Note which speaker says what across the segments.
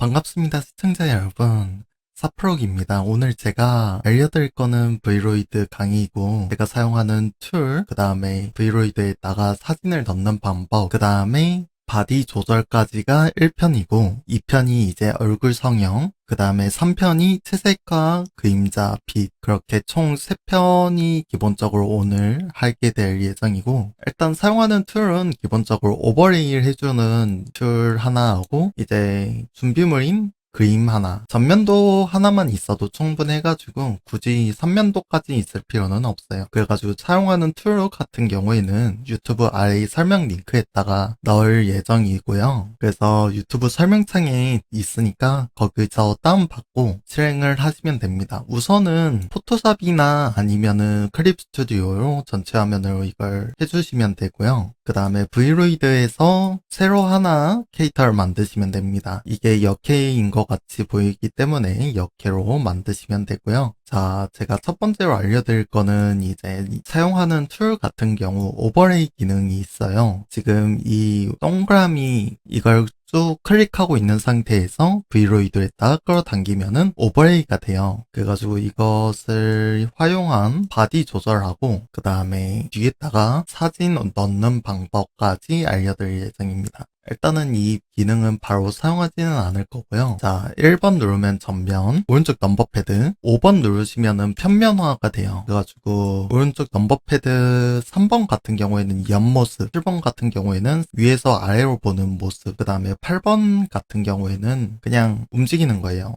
Speaker 1: 반갑습니다, 시청자 여러분. 사프록입니다. 오늘 제가 알려드릴 거는 브이로이드 강의이고, 제가 사용하는 툴, 그 다음에 브이로이드에다가 사진을 넣는 방법, 그 다음에 바디 조절까지가 1편이고, 2편이 이제 얼굴 성형, 그 다음에 3편이 채색과 그림자, 빛, 그렇게 총 3편이 기본적으로 오늘 하게 될 예정이고, 일단 사용하는 툴은 기본적으로 오버레이를 해주는 툴 하나 하고, 이제 준비물인 그림 하나, 전면도 하나만 있어도 충분해가지고 굳이 3면도까지 있을 필요는 없어요. 그래가지고 사용하는 툴 같은 경우에는 유튜브 아래 설명 링크에다가 넣을 예정이고요. 그래서 유튜브 설명창에 있으니까 거기서 다운받고 실행을 하시면 됩니다. 우선은 포토샵이나 아니면은 클립 스튜디오로 전체 화면으로 이걸 해주시면 되고요. 그 다음에 브이로이드에서 새로 하나 캐릭터를 만드시면 됩니다. 이게 역캐인 것 같이 보이기 때문에 역캐로 만드시면 되고요. 자, 제가 첫 번째로 알려드릴 거는 이제 사용하는 툴 같은 경우 오버레이 기능이 있어요. 지금 이 동그라미 이걸 쭉 클릭하고 있는 상태에서 브이로이드에다가 끌어당기면은 오버레이가 돼요. 그래가지고 이것을 활용한 바디 조절하고 그 다음에 뒤에다가 사진 넣는 방법까지 알려드릴 예정입니다. 일단은 이 기능은 바로 사용하지는 않을 거고요. 자, 1번 누르면 전면, 오른쪽 넘버패드, 5번 누르시면은 편면화가 돼요. 그래가지고 오른쪽 넘버패드 3번 같은 경우에는 옆모습, 7번 같은 경우에는 위에서 아래로 보는 모습, 그 다음에 8번 같은 경우에는 그냥 움직이는 거예요.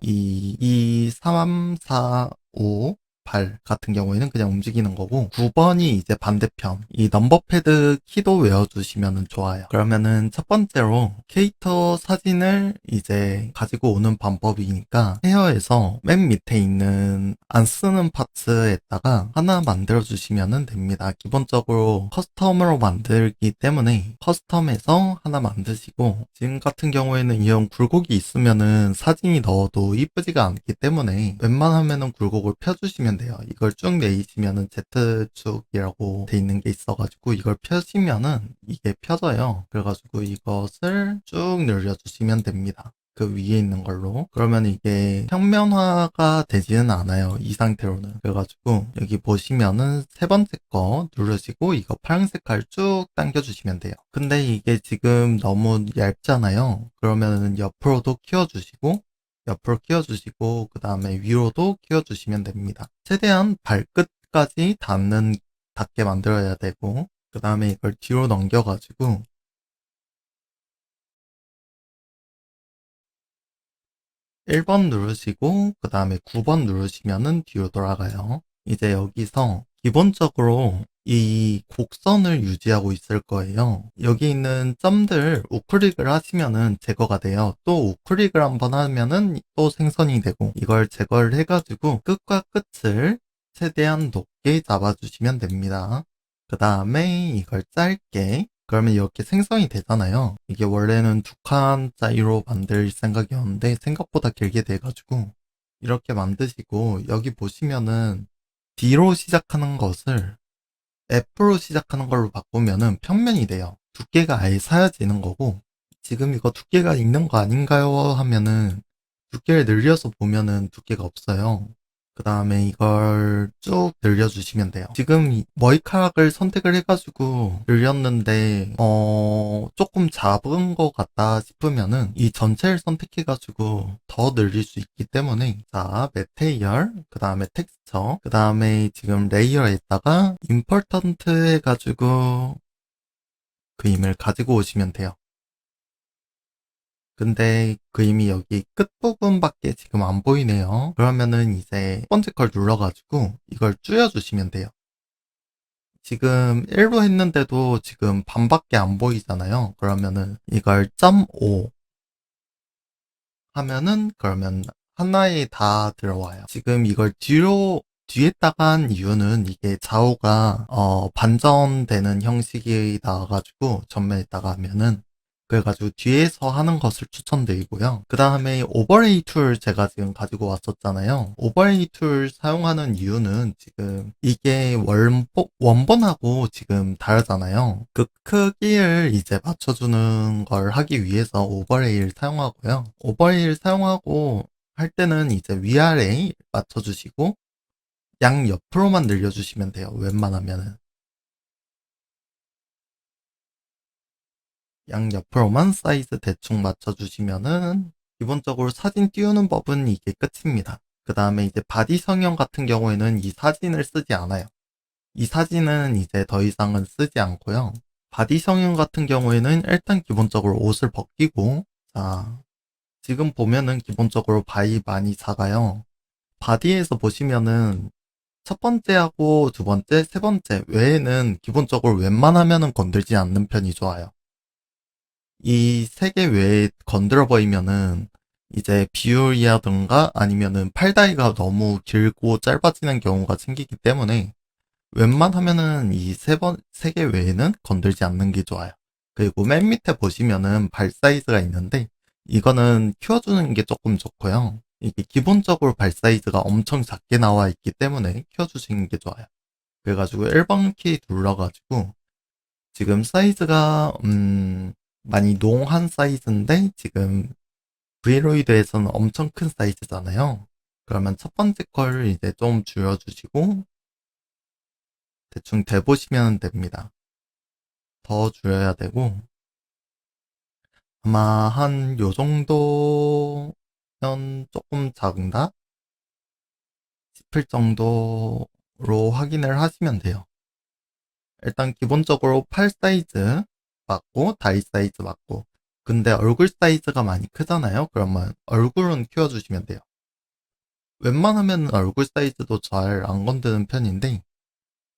Speaker 1: 3, 4, 5, 8 같은 경우에는 그냥 움직이는 거고 9번이 이제 반대편 이 넘버패드 키도 외워주시면 좋아요. 그러면은 첫 번째로 캐릭터 사진을 이제 가지고 오는 방법이니까 헤어에서 맨 밑에 있는 안 쓰는 파츠에다가 하나 만들어 주시면 됩니다. 기본적으로 커스텀으로 만들기 때문에 커스텀에서 하나 만드시고 지금 같은 경우에는 이런 굴곡이 있으면은 사진이 넣어도 이쁘지가 않기 때문에 웬만하면은 굴곡을 펴주시면 돼요. 이걸 쭉 내리시면은 Z축이라고 돼 있는 게 있어가지고 이걸 펴시면은 이게 펴져요. 그래가지고 이것을 쭉 늘려주시면 됩니다. 그 위에 있는 걸로. 그러면 이게 평면화가 되지는 않아요. 이 상태로는. 그래가지고 여기 보시면은 세 번째 거 누르시고 이거 파란 색깔 쭉 당겨주시면 돼요. 근데 이게 지금 너무 얇잖아요. 그러면은 옆으로도 키워주시고 옆으로 키워주시고 그 다음에 위로도 키워주시면 됩니다. 최대한 발끝까지 닿게 만들어야 되고 그 다음에 이걸 뒤로 넘겨가지고 1번 누르시고 그 다음에 9번 누르시면은 뒤로 돌아가요. 이제 여기서 기본적으로 이 곡선을 유지하고 있을 거예요. 여기 있는 점들 우클릭을 하시면은 제거가 돼요. 또 우클릭을 한번 하면은 또 생성이 되고 이걸 제거를 해가지고 끝과 끝을 최대한 높게 잡아주시면 됩니다. 그 다음에 이걸 짧게 그러면 이렇게 생성이 되잖아요. 이게 원래는 2칸짜리로 만들 생각이었는데 생각보다 길게 돼가지고 이렇게 만드시고 여기 보시면은 D로 시작하는 것을 F로 시작하는 걸로 바꾸면은 평면이 돼요. 두께가 아예 사라지는 거고 지금 이거 두께가 있는 거 아닌가요? 하면은 두께를 늘려서 보면은 두께가 없어요. 그 다음에 이걸 쭉 늘려주시면 돼요. 지금 머리카락을 선택을 해가지고 늘렸는데 조금 작은 것 같다 싶으면은 이 전체를 선택해가지고 더 늘릴 수 있기 때문에 자 메테리얼 그 다음에 텍스처 그 다음에 지금 레이어에다가 임포턴트 해가지고 그림을 가지고 오시면 돼요. 근데 그림이 여기 끝부분밖에 지금 안 보이네요. 그러면은 이제 첫 번째 걸 눌러가지고 이걸 줄여주시면 돼요. 지금 1로 했는데도 지금 반밖에 안 보이잖아요. 그러면은 이걸 0.5 하면은 그러면 하나에 다 들어와요. 지금 이걸 뒤에다가 한 이유는 이게 좌우가 반전되는 형식이 나와가지고 전면에다가 하면은 그래가지고 뒤에서 하는 것을 추천드리고요. 그 다음에 오버레이 툴 제가 지금 가지고 왔었잖아요. 오버레이 툴 사용하는 이유는 지금 이게 원본하고 지금 다르잖아요. 그 크기를 이제 맞춰주는 걸 하기 위해서 오버레이를 사용하고요. 오버레이를 사용하고 할 때는 이제 위아래 맞춰주시고 양 옆으로만 늘려주시면 돼요. 웬만하면은. 양 옆으로만 사이즈 대충 맞춰주시면은 기본적으로 사진 띄우는 법은 이게 끝입니다. 그 다음에 이제 바디 성형 같은 경우에는 이 사진을 쓰지 않아요. 이 사진은 이제 더 이상은 쓰지 않고요. 바디 성형 같은 경우에는 일단 기본적으로 옷을 벗기고, 자, 지금 보면은 기본적으로 바위 많이 작아요. 바디에서 보시면은 첫 번째하고 두 번째, 세 번째 외에는 기본적으로 웬만하면은 건들지 않는 편이 좋아요. 이 세 개 외에 건드려 버리면은 이제 비율이라든가 아니면은 팔다리가 너무 길고 짧아지는 경우가 생기기 때문에 웬만하면은 이 세 개 외에는 건들지 않는 게 좋아요. 그리고 맨 밑에 보시면은 발 사이즈가 있는데 이거는 키워주는 게 조금 좋고요. 이게 기본적으로 발 사이즈가 엄청 작게 나와 있기 때문에 키워주시는 게 좋아요. 그래가지고 1번 키 눌러가지고 지금 사이즈가 많이 농한 사이즈인데 지금 브이로이드에서는 엄청 큰 사이즈잖아요. 그러면 첫 번째 걸 이제 좀 줄여주시고 대충 대보시면 됩니다. 더 줄여야 되고 아마 한 요 정도면 조금 작은다 싶을 정도로 확인을 하시면 돼요. 일단 기본적으로 팔 사이즈 맞고 다리 사이즈 맞고 근데 얼굴 사이즈가 많이 크잖아요. 그러면 얼굴은 키워주시면 돼요. 웬만하면 얼굴 사이즈도 잘 안 건드는 편인데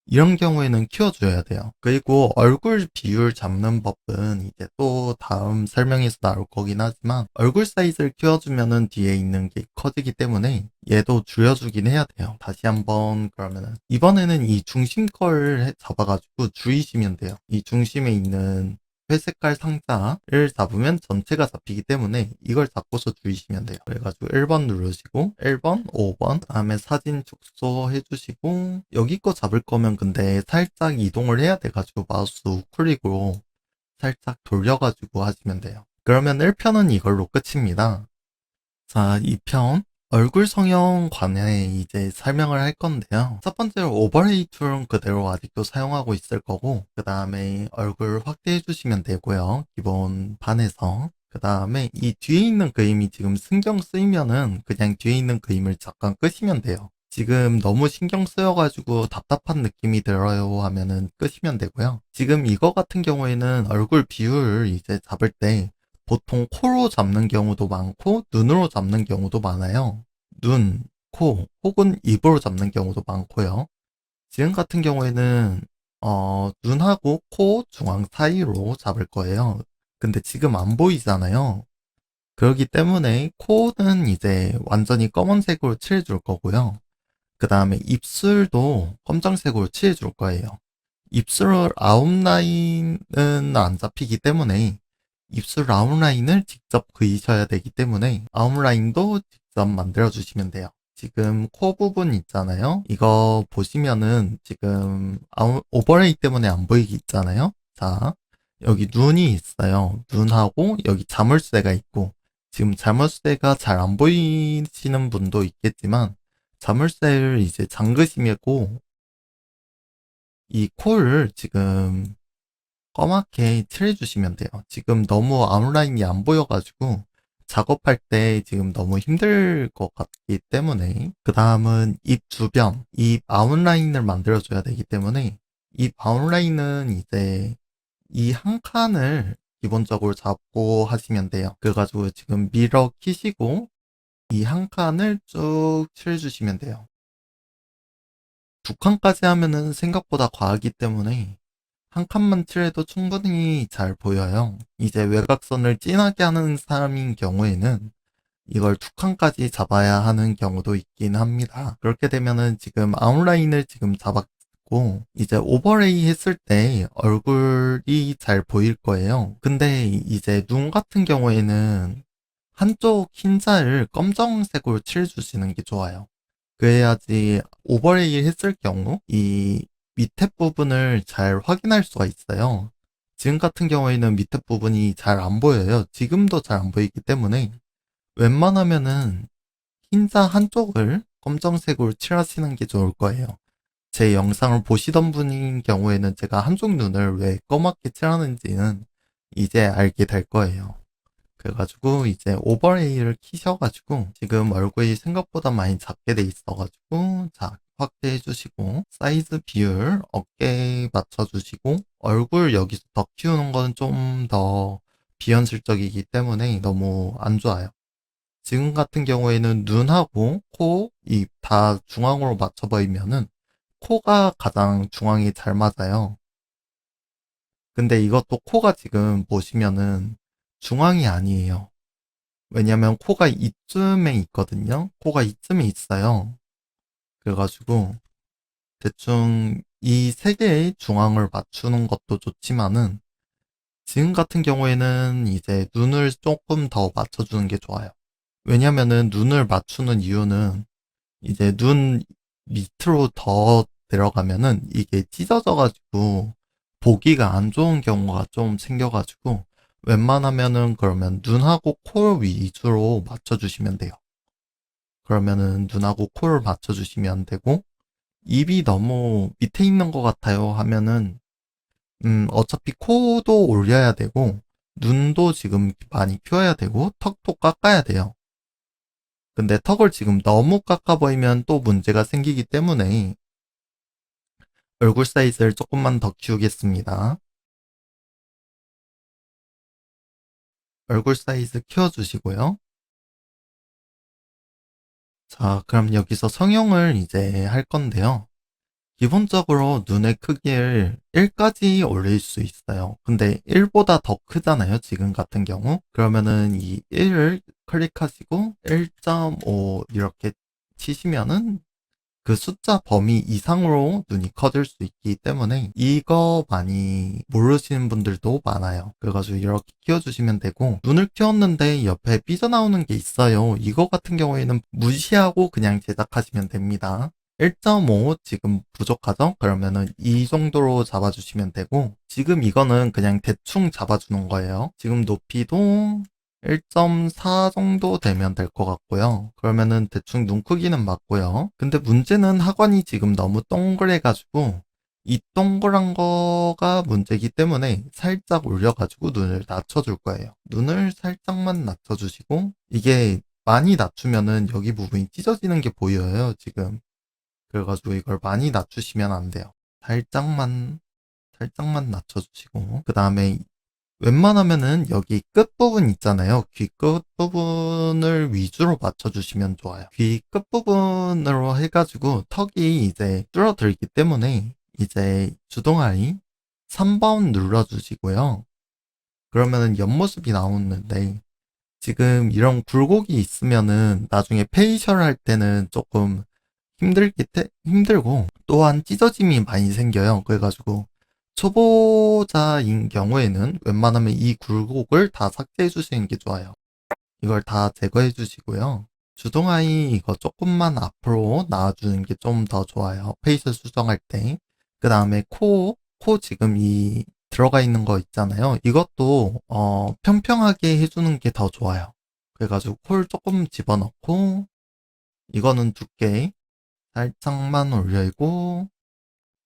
Speaker 1: 이런 경우에는 키워줘야 돼요. 그리고 얼굴 비율 잡는 법은 이제 또 다음 설명에서 나올 거긴 하지만 얼굴 사이즈를 키워주면은 뒤에 있는 게 커지기 때문에 얘도 줄여주긴 해야 돼요. 다시 한번 그러면은 이번에는 이 중심 걸 잡아가지고 줄이시면 돼요. 이 중심에 있는 회색깔 상자를 잡으면 전체가 잡히기 때문에 이걸 잡고서 줄이시면 돼요. 그래가지고 1번 누르시고 1번, 5번 다음에 사진 축소 해주시고 여기 거 잡을 거면 근데 살짝 이동을 해야 돼가지고 마우스 우클릭으로 살짝 돌려가지고 하시면 돼요. 그러면 1편은 이걸로 끝입니다. 자, 2편 얼굴 성형 관해 이제 설명을 할 건데요. 첫 번째로 오버레이 툴은 그대로 아직도 사용하고 있을 거고 그 다음에 얼굴 확대해 주시면 되고요. 기본 반에서 그 다음에 이 뒤에 있는 그림이 지금 신경 쓰이면은 그냥 뒤에 있는 그림을 잠깐 끄시면 돼요. 지금 너무 신경 쓰여가지고 답답한 느낌이 들어요 하면은 끄시면 되고요. 지금 이거 같은 경우에는 얼굴 비율을 이제 잡을 때 보통 코로 잡는 경우도 많고 눈으로 잡는 경우도 많아요. 눈, 코 혹은 입으로 잡는 경우도 많고요. 지금 같은 경우에는 눈하고 코 중앙 사이로 잡을 거예요. 근데 지금 안 보이잖아요. 그렇기 때문에 코는 이제 완전히 검은색으로 칠해줄 거고요. 그 다음에 입술도 검정색으로 칠해줄 거예요. 입술 아웃라인은 안 잡히기 때문에 입술 아웃라인을 직접 그리셔야 되기 때문에 아웃라인도 직접 만들어 주시면 돼요. 지금 코 부분 있잖아요. 이거 보시면은 지금 오버레이 때문에 안 보이기 있잖아요. 자, 여기 눈이 있어요. 눈하고 여기 자물쇠가 있고 지금 자물쇠가 잘 안 보이시는 분도 있겠지만 자물쇠를 이제 잠그시고 이 코를 지금 검맣게 칠해주시면 돼요. 지금 너무 아웃라인이 안 보여가지고 작업할 때 지금 너무 힘들 것 같기 때문에 그 다음은 입 주변, 입 아웃라인을 만들어줘야 되기 때문에 입 아웃라인은 이제 이 한 칸을 기본적으로 잡고 하시면 돼요. 그래가지고 지금 미러 키시고 이 한 칸을 쭉 칠해주시면 돼요. 두 칸까지 하면은 생각보다 과하기 때문에 한 칸만 칠해도 충분히 잘 보여요. 이제 외곽선을 진하게 하는 사람인 경우에는 이걸 두 칸까지 잡아야 하는 경우도 있긴 합니다. 그렇게 되면은 지금 아웃라인을 지금 잡았고 있고, 이제 오버레이 했을 때 얼굴이 잘 보일 거예요. 근데 이제 눈 같은 경우에는 한쪽 흰자를 검정색으로 칠해주시는 게 좋아요. 그래야지 오버레이 했을 경우 이 밑에 부분을 잘 확인할 수가 있어요. 지금 같은 경우에는 밑에 부분이 잘 안 보여요. 지금도 잘 안 보이기 때문에 웬만하면은 흰자 한쪽을 검정색으로 칠하시는 게 좋을 거예요. 제 영상을 보시던 분인 경우에는 제가 한쪽 눈을 왜 검맣게 칠하는지는 이제 알게 될 거예요. 그래가지고 이제 오버레이를 키셔가지고 지금 얼굴이 생각보다 많이 작게 돼 있어가지고 자 확대해 주시고 사이즈 비율 어깨 맞춰주시고 얼굴 여기서 더 키우는 건 좀 더 비현실적이기 때문에 너무 안 좋아요. 지금 같은 경우에는 눈하고 코, 입 다 중앙으로 맞춰버리면은 코가 가장 중앙이 잘 맞아요. 근데 이것도 코가 지금 보시면은 중앙이 아니에요. 왜냐면 코가 이쯤에 있거든요. 코가 이쯤에 있어요. 그래가지고 대충 이 세 개의 중앙을 맞추는 것도 좋지만은 지금 같은 경우에는 이제 눈을 조금 더 맞춰주는 게 좋아요. 왜냐면은 눈을 맞추는 이유는 이제 눈 밑으로 더 내려가면은 이게 찢어져가지고 보기가 안 좋은 경우가 좀 생겨가지고 웬만하면은 그러면 눈하고 코 위주로 맞춰주시면 돼요. 그러면은 눈하고 코를 맞춰주시면 되고 입이 너무 밑에 있는 것 같아요 하면은 어차피 코도 올려야 되고 눈도 지금 많이 키워야 되고 턱도 깎아야 돼요. 근데 턱을 지금 너무 깎아버리면 또 문제가 생기기 때문에 얼굴 사이즈를 조금만 더 키우겠습니다. 얼굴 사이즈 키워주시고요. 자, 그럼 여기서 성형을 이제 할 건데요. 기본적으로 눈의 크기를 1까지 올릴 수 있어요. 근데 1보다 더 크잖아요. 지금 같은 경우. 그러면은 이 1을 클릭하시고 1.5 이렇게 치시면은 그 숫자 범위 이상으로 눈이 커질 수 있기 때문에 이거 많이 모르시는 분들도 많아요. 그래가지고 이렇게 키워주시면 되고 눈을 키웠는데 옆에 삐져나오는 게 있어요. 이거 같은 경우에는 무시하고 그냥 제작하시면 됩니다. 1.5 지금 부족하죠? 그러면은 이 정도로 잡아주시면 되고 지금 이거는 그냥 대충 잡아주는 거예요. 지금 높이도 1.4 정도 되면 될 것 같고요. 그러면은 대충 눈 크기는 맞고요. 근데 문제는 하관이 지금 너무 동그래가지고 이 동그란 거가 문제이기 때문에 살짝 올려가지고 눈을 낮춰줄 거예요. 눈을 살짝만 낮춰주시고 이게 많이 낮추면은 여기 부분이 찢어지는 게 보여요, 지금. 그래가지고 이걸 많이 낮추시면 안 돼요. 살짝만 낮춰주시고 그 다음에 웬만하면은 여기 끝부분 있잖아요. 귀 끝부분을 위주로 맞춰주시면 좋아요. 귀 끝부분으로 해가지고 턱이 이제 줄어들기 때문에 이제 주동아리 3번 눌러주시고요. 그러면은 옆모습이 나오는데 지금 이런 굴곡이 있으면은 나중에 페이셜 할 때는 조금 힘들고 또한 찢어짐이 많이 생겨요. 그래가지고 초보자인 경우에는 웬만하면 이 굴곡을 다 삭제해 주시는 게 좋아요. 이걸 다 제거해 주시고요. 주동아이 이거 조금만 앞으로 나와주는 게 좀 더 좋아요. 페이스 수정할 때. 그 다음에 코 지금 이 들어가 있는 거 있잖아요. 이것도 평평하게 해주는 게 더 좋아요. 그래가지고 코를 조금 집어넣고 이거는 두께 살짝만 올리고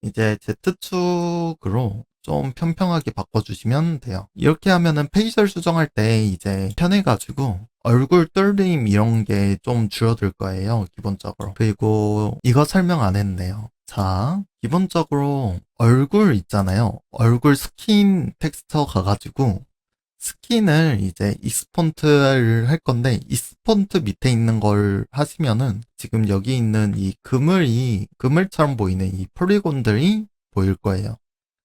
Speaker 1: 이제 Z축으로 좀 평평하게 바꿔주시면 돼요. 이렇게 하면은 페이셜 수정할 때 이제 편해가지고 얼굴 떨림 이런 게 좀 줄어들 거예요, 기본적으로. 그리고 이거 설명 안 했네요. 자, 기본적으로 얼굴 있잖아요. 얼굴 스킨 텍스처 가가지고 스킨을 이제 익스폰트를 할 건데 익스폰트 밑에 있는 걸 하시면은 지금 여기 있는 이 그물처럼 보이는 이 폴리곤들이 보일 거예요.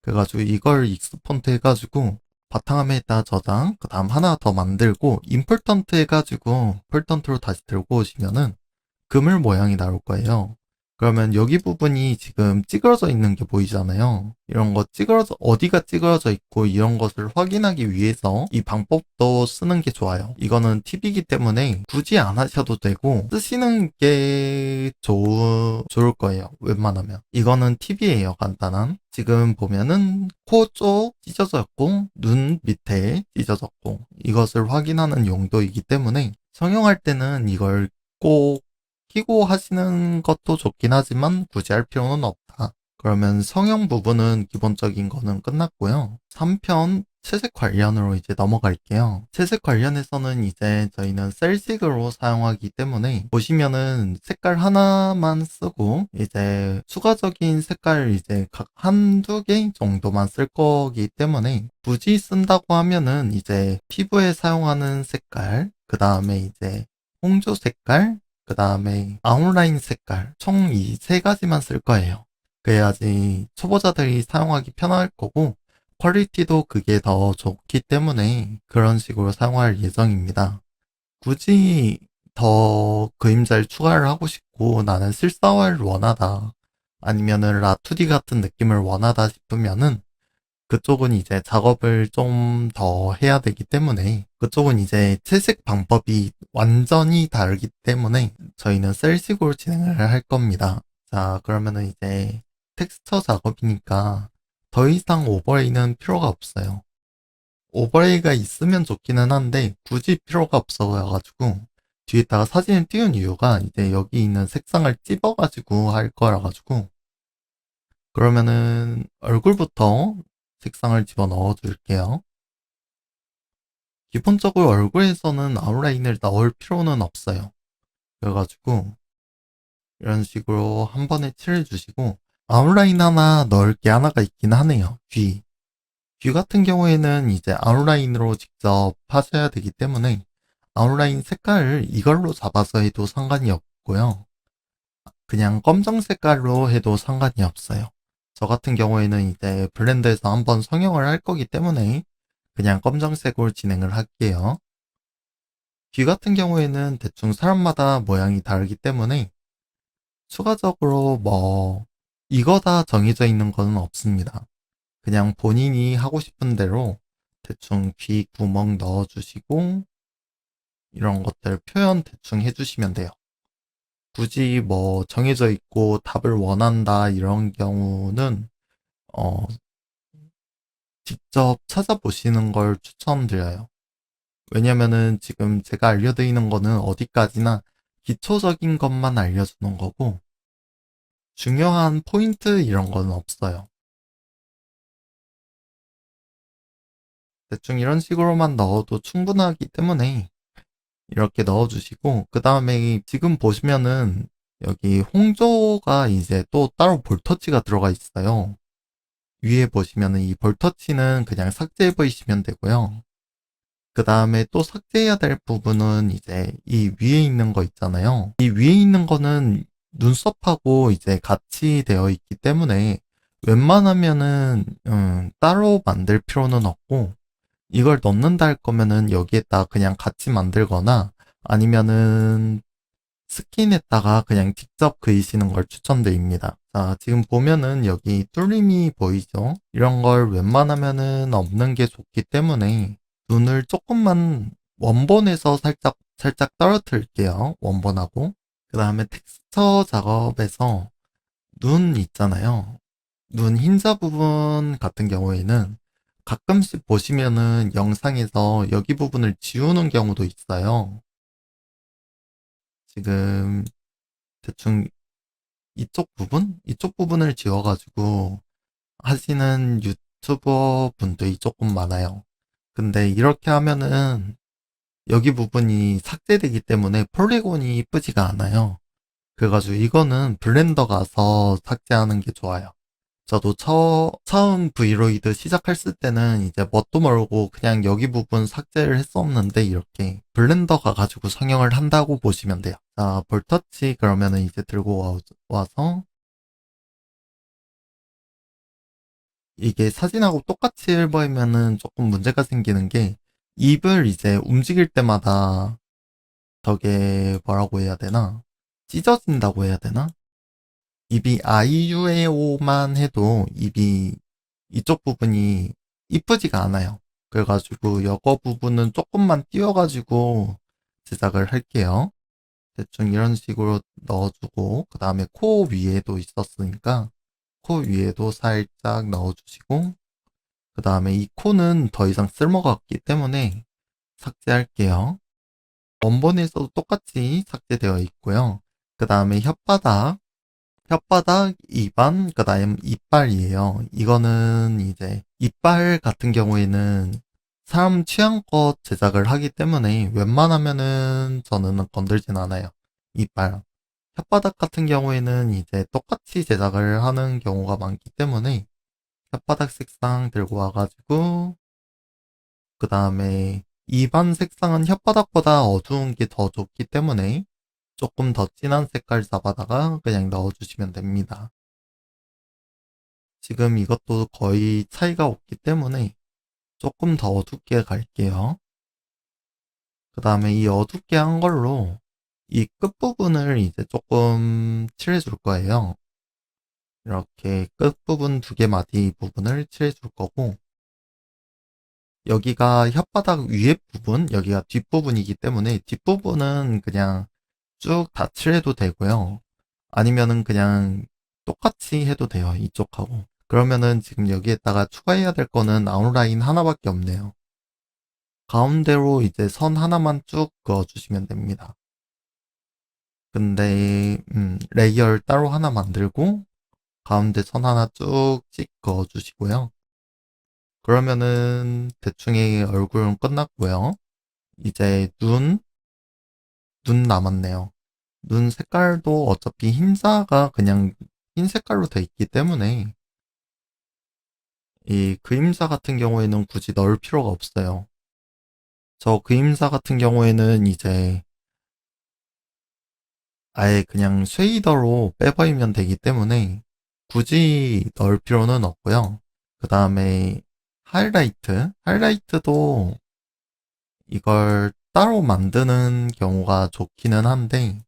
Speaker 1: 그래가지고 이걸 익스폰트 해가지고 바탕화면에다 저장, 그 다음 하나 더 만들고 임폴턴트 해가지고 폴턴트로 다시 들고 오시면은 그물 모양이 나올 거예요. 그러면 여기 부분이 지금 찌그러져 있는 게 보이잖아요. 이런 거 어디가 찌그러져 있고 이런 것을 확인하기 위해서 이 방법도 쓰는 게 좋아요. 이거는 팁이기 때문에 굳이 안 하셔도 되고 쓰시는 게 좋을 거예요. 웬만하면. 이거는 팁이에요. 간단한. 지금 보면은 코 쪽 찢어졌고 눈 밑에 찢어졌고 이것을 확인하는 용도이기 때문에 성형할 때는 이걸 꼭 끼고 하시는 것도 좋긴 하지만 굳이 할 필요는 없다. 그러면 성형 부분은 기본적인 거는 끝났고요. 3편 채색 관련으로 이제 넘어갈게요. 채색 관련해서는 이제 저희는 셀식으로 사용하기 때문에 보시면은 색깔 하나만 쓰고 이제 추가적인 색깔 이제 각 한두 개 정도만 쓸 거기 때문에 굳이 쓴다고 하면은 이제 피부에 사용하는 색깔, 그 다음에 이제 홍조 색깔, 그 다음에 아웃라인 색깔 총 이 세 가지만 쓸 거예요. 그래야지 초보자들이 사용하기 편할 거고 퀄리티도 그게 더 좋기 때문에 그런 식으로 사용할 예정입니다. 굳이 더 그림자를 추가를 하고 싶고 나는 실사화를 원하다 아니면은 라투디 같은 느낌을 원하다 싶으면은 그쪽은 이제 작업을 좀 더 해야 되기 때문에 그쪽은 이제 채색 방법이 완전히 다르기 때문에 저희는 셀식으로 진행을 할 겁니다. 자, 그러면은 이제 텍스처 작업이니까 더 이상 오버레이는 필요가 없어요. 오버레이가 있으면 좋기는 한데 굳이 필요가 없어가지고 뒤에다가 사진을 띄운 이유가 이제 여기 있는 색상을 찝어가지고 할 거라 가지고 그러면은 얼굴부터 색상을 집어넣어 줄게요. 기본적으로 얼굴에서는 아웃라인을 넣을 필요는 없어요. 그래가지고 이런 식으로 한 번에 칠해주시고 아웃라인 하나 넣을 게 하나가 있긴 하네요. 귀 같은 경우에는 이제 아웃라인으로 직접 하셔야 되기 때문에 아웃라인 색깔을 이걸로 잡아서 해도 상관이 없고요. 그냥 검정 색깔로 해도 상관이 없어요. 저 같은 경우에는 이제 블렌더에서 한번 성형을 할 거기 때문에 그냥 검정색으로 진행을 할게요. 귀 같은 경우에는 대충 사람마다 모양이 다르기 때문에 추가적으로 이거다 정해져 있는 거는 없습니다. 그냥 본인이 하고 싶은 대로 대충 귀 구멍 넣어주시고 이런 것들 표현 대충 해주시면 돼요. 굳이 정해져 있고 답을 원한다 이런 경우는 어, 직접 찾아보시는 걸 추천드려요. 왜냐면은 지금 제가 알려드리는 거는 어디까지나 기초적인 것만 알려주는 거고 중요한 포인트 이런 거는 없어요. 대충 이런 식으로만 넣어도 충분하기 때문에 이렇게 넣어주시고 그 다음에 지금 보시면은 여기 홍조가 이제 또 따로 볼터치가 들어가 있어요. 위에 보시면은 이 볼터치는 그냥 삭제해 버리시면 되고요. 그 다음에 또 삭제해야 될 부분은 이제 이 위에 있는 거 있잖아요. 이 위에 있는 거는 눈썹하고 이제 같이 되어 있기 때문에 웬만하면은 따로 만들 필요는 없고 이걸 넣는다 할 거면은 여기에다 그냥 같이 만들거나 아니면은 스킨에다가 그냥 직접 그리시는 걸 추천드립니다. 자, 지금 보면은 여기 뚫림이 보이죠? 이런 걸 웬만하면은 없는 게 좋기 때문에 눈을 조금만 원본에서 살짝 떨어뜨릴게요. 원본하고. 그 다음에 텍스처 작업에서 눈 있잖아요. 눈 흰자 부분 같은 경우에는 가끔씩 보시면은 영상에서 여기 부분을 지우는 경우도 있어요. 지금 대충 이쪽 부분을 지워가지고 하시는 유튜버 분들이 조금 많아요. 근데 이렇게 하면은 여기 부분이 삭제되기 때문에 폴리곤이 이쁘지가 않아요. 그래가지고 이거는 블렌더 가서 삭제하는 게 좋아요. 저도 처음 브이로이드 시작했을 때는 이제 뭣도 모르고 그냥 여기 부분 삭제를 했었는데 이렇게 블렌더 가가지고 성형을 한다고 보시면 돼요. 자, 볼터치 그러면은 이제 들고 와서 이게 사진하고 똑같이 해버리면은 조금 문제가 생기는 게 입을 이제 움직일 때마다 저게 뭐라고 해야 되나? 찢어진다고 해야 되나? 입이 아이유에오만 해도 입이 이쪽 부분이 이쁘지가 않아요. 그래가지고 여거 부분은 조금만 띄워가지고 제작을 할게요. 대충 이런 식으로 넣어주고 그 다음에 코 위에도 있었으니까 코 위에도 살짝 넣어주시고 그 다음에 이 코는 더 이상 쓸모가 없기 때문에 삭제할게요. 원본에서도 똑같이 삭제되어 있고요. 그 다음에 혓바닥, 입안, 그 다음 이빨이에요. 이거는 이제 이빨 같은 경우에는 사람 취향껏 제작을 하기 때문에 웬만하면은 저는 건들진 않아요. 이빨. 혓바닥 같은 경우에는 이제 똑같이 제작을 하는 경우가 많기 때문에 혓바닥 색상 들고 와가지고 그 다음에 입안 색상은 혓바닥보다 어두운 게 더 좋기 때문에 조금 더 진한 색깔 잡아다가 그냥 넣어주시면 됩니다. 지금 이것도 거의 차이가 없기 때문에 조금 더 어둡게 갈게요. 그 다음에 이 어둡게 한 걸로 이 끝부분을 이제 조금 칠해줄 거예요. 이렇게 끝부분 두 개 마디 부분을 칠해줄 거고 여기가 혓바닥 위에 부분, 여기가 뒷부분이기 때문에 뒷부분은 그냥 쭉 다 칠해도 되고요. 아니면은 그냥 똑같이 해도 돼요. 이쪽하고. 그러면은 지금 여기에다가 추가해야 될 거는 아웃라인 하나밖에 없네요. 가운데로 이제 선 하나만 쭉 그어주시면 됩니다. 근데 레이어를 따로 하나 만들고 가운데 선 하나 쭉찍 그어주시고요. 그러면은 대충의 얼굴은 끝났고요. 이제 눈 남았네요. 눈 색깔도 어차피 흰자가 그냥 흰 색깔로 돼 있기 때문에 이 그림자 같은 경우에는 굳이 넣을 필요가 없어요. 저 그림자 같은 경우에는 이제 아예 그냥 쉐이더로 빼버리면 되기 때문에 굳이 넣을 필요는 없고요. 그 다음에 하이라이트도 이걸 따로 만드는 경우가 좋기는 한데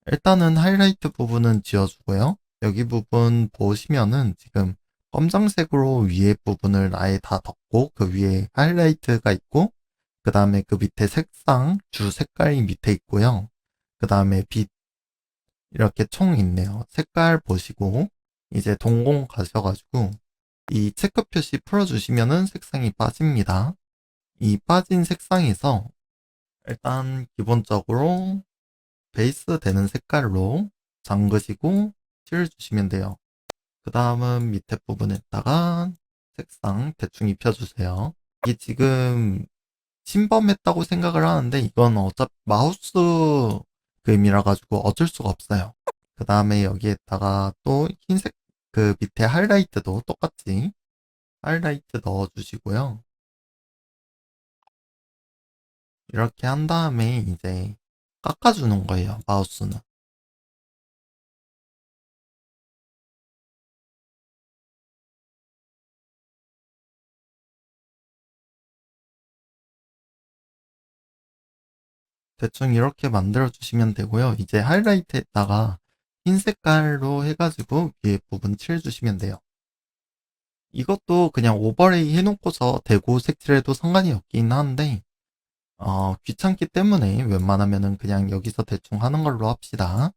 Speaker 1: 일단은 하이라이트 부분은 지워주고요. 여기 부분 보시면은 지금 검정색으로 위에 부분을 아예 다 덮고 그 위에 하이라이트가 있고 그 다음에 그 밑에 색상, 주 색깔이 밑에 있고요. 그 다음에 빛 이렇게 총 있네요. 색깔 보시고 이제 동공 가셔가지고 이 체크 표시 풀어주시면은 색상이 빠집니다. 이 빠진 색상에서 일단 기본적으로 베이스 되는 색깔로 잠그시고 칠해주시면 돼요. 그 다음은 밑에 부분에다가 색상 대충 입혀주세요. 이게 지금 침범했다고 생각을 하는데 이건 어차피 마우스 그림이라 가지고 어쩔 수가 없어요. 그 다음에 여기에다가 또 흰색 그 밑에 하이라이트도 똑같이 하이라이트 넣어주시고요. 이렇게 한 다음에 이제 깎아주는 거예요. 마우스는. 대충 이렇게 만들어 주시면 되고요. 이제 하이라이트에다가 흰 색깔로 해가지고 위에 부분 칠해주시면 돼요. 이것도 그냥 오버레이 해놓고서 대고 색칠해도 상관이 없긴 한데 귀찮기 때문에 웬만하면은 그냥 여기서 대충 하는 걸로 합시다.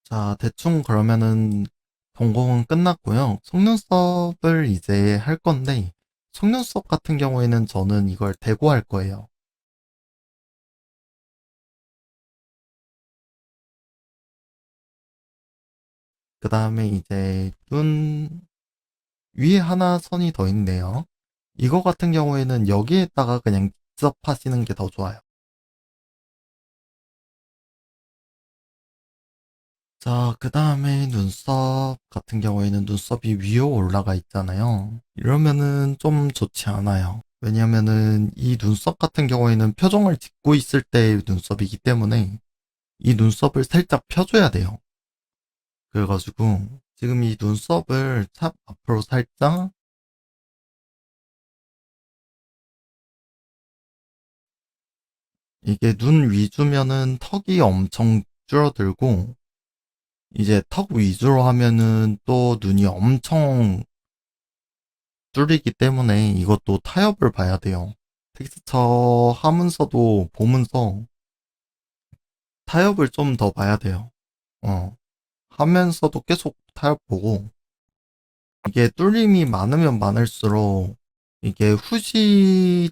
Speaker 1: 자, 대충 그러면은 동공은 끝났고요. 속눈썹을 이제 할 건데 속눈썹 같은 경우에는 저는 이걸 대고 할 거예요. 그 다음에 이제 눈 위에 하나 선이 더 있네요. 이거 같은 경우에는 여기에다가 그냥 직접 하시는 게 더 좋아요. 자, 그 다음에 눈썹 같은 경우에는 눈썹이 위로 올라가 있잖아요. 이러면은 좀 좋지 않아요. 왜냐면은 이 눈썹 같은 경우에는 표정을 짓고 있을 때의 눈썹이기 때문에 이 눈썹을 살짝 펴줘야 돼요. 그래가지고 지금 이 눈썹을 찹 앞으로 살짝 이게 눈 위주면은 턱이 엄청 줄어들고, 이제 턱 위주로 하면은 또 눈이 엄청 줄이기 때문에 이것도 타협을 봐야 돼요. 텍스처 하면서도 보면서 타협을 좀 더 봐야 돼요. 어, 하면서도 계속 타협 보고, 이게 뚫림이 많으면 많을수록 이게 후시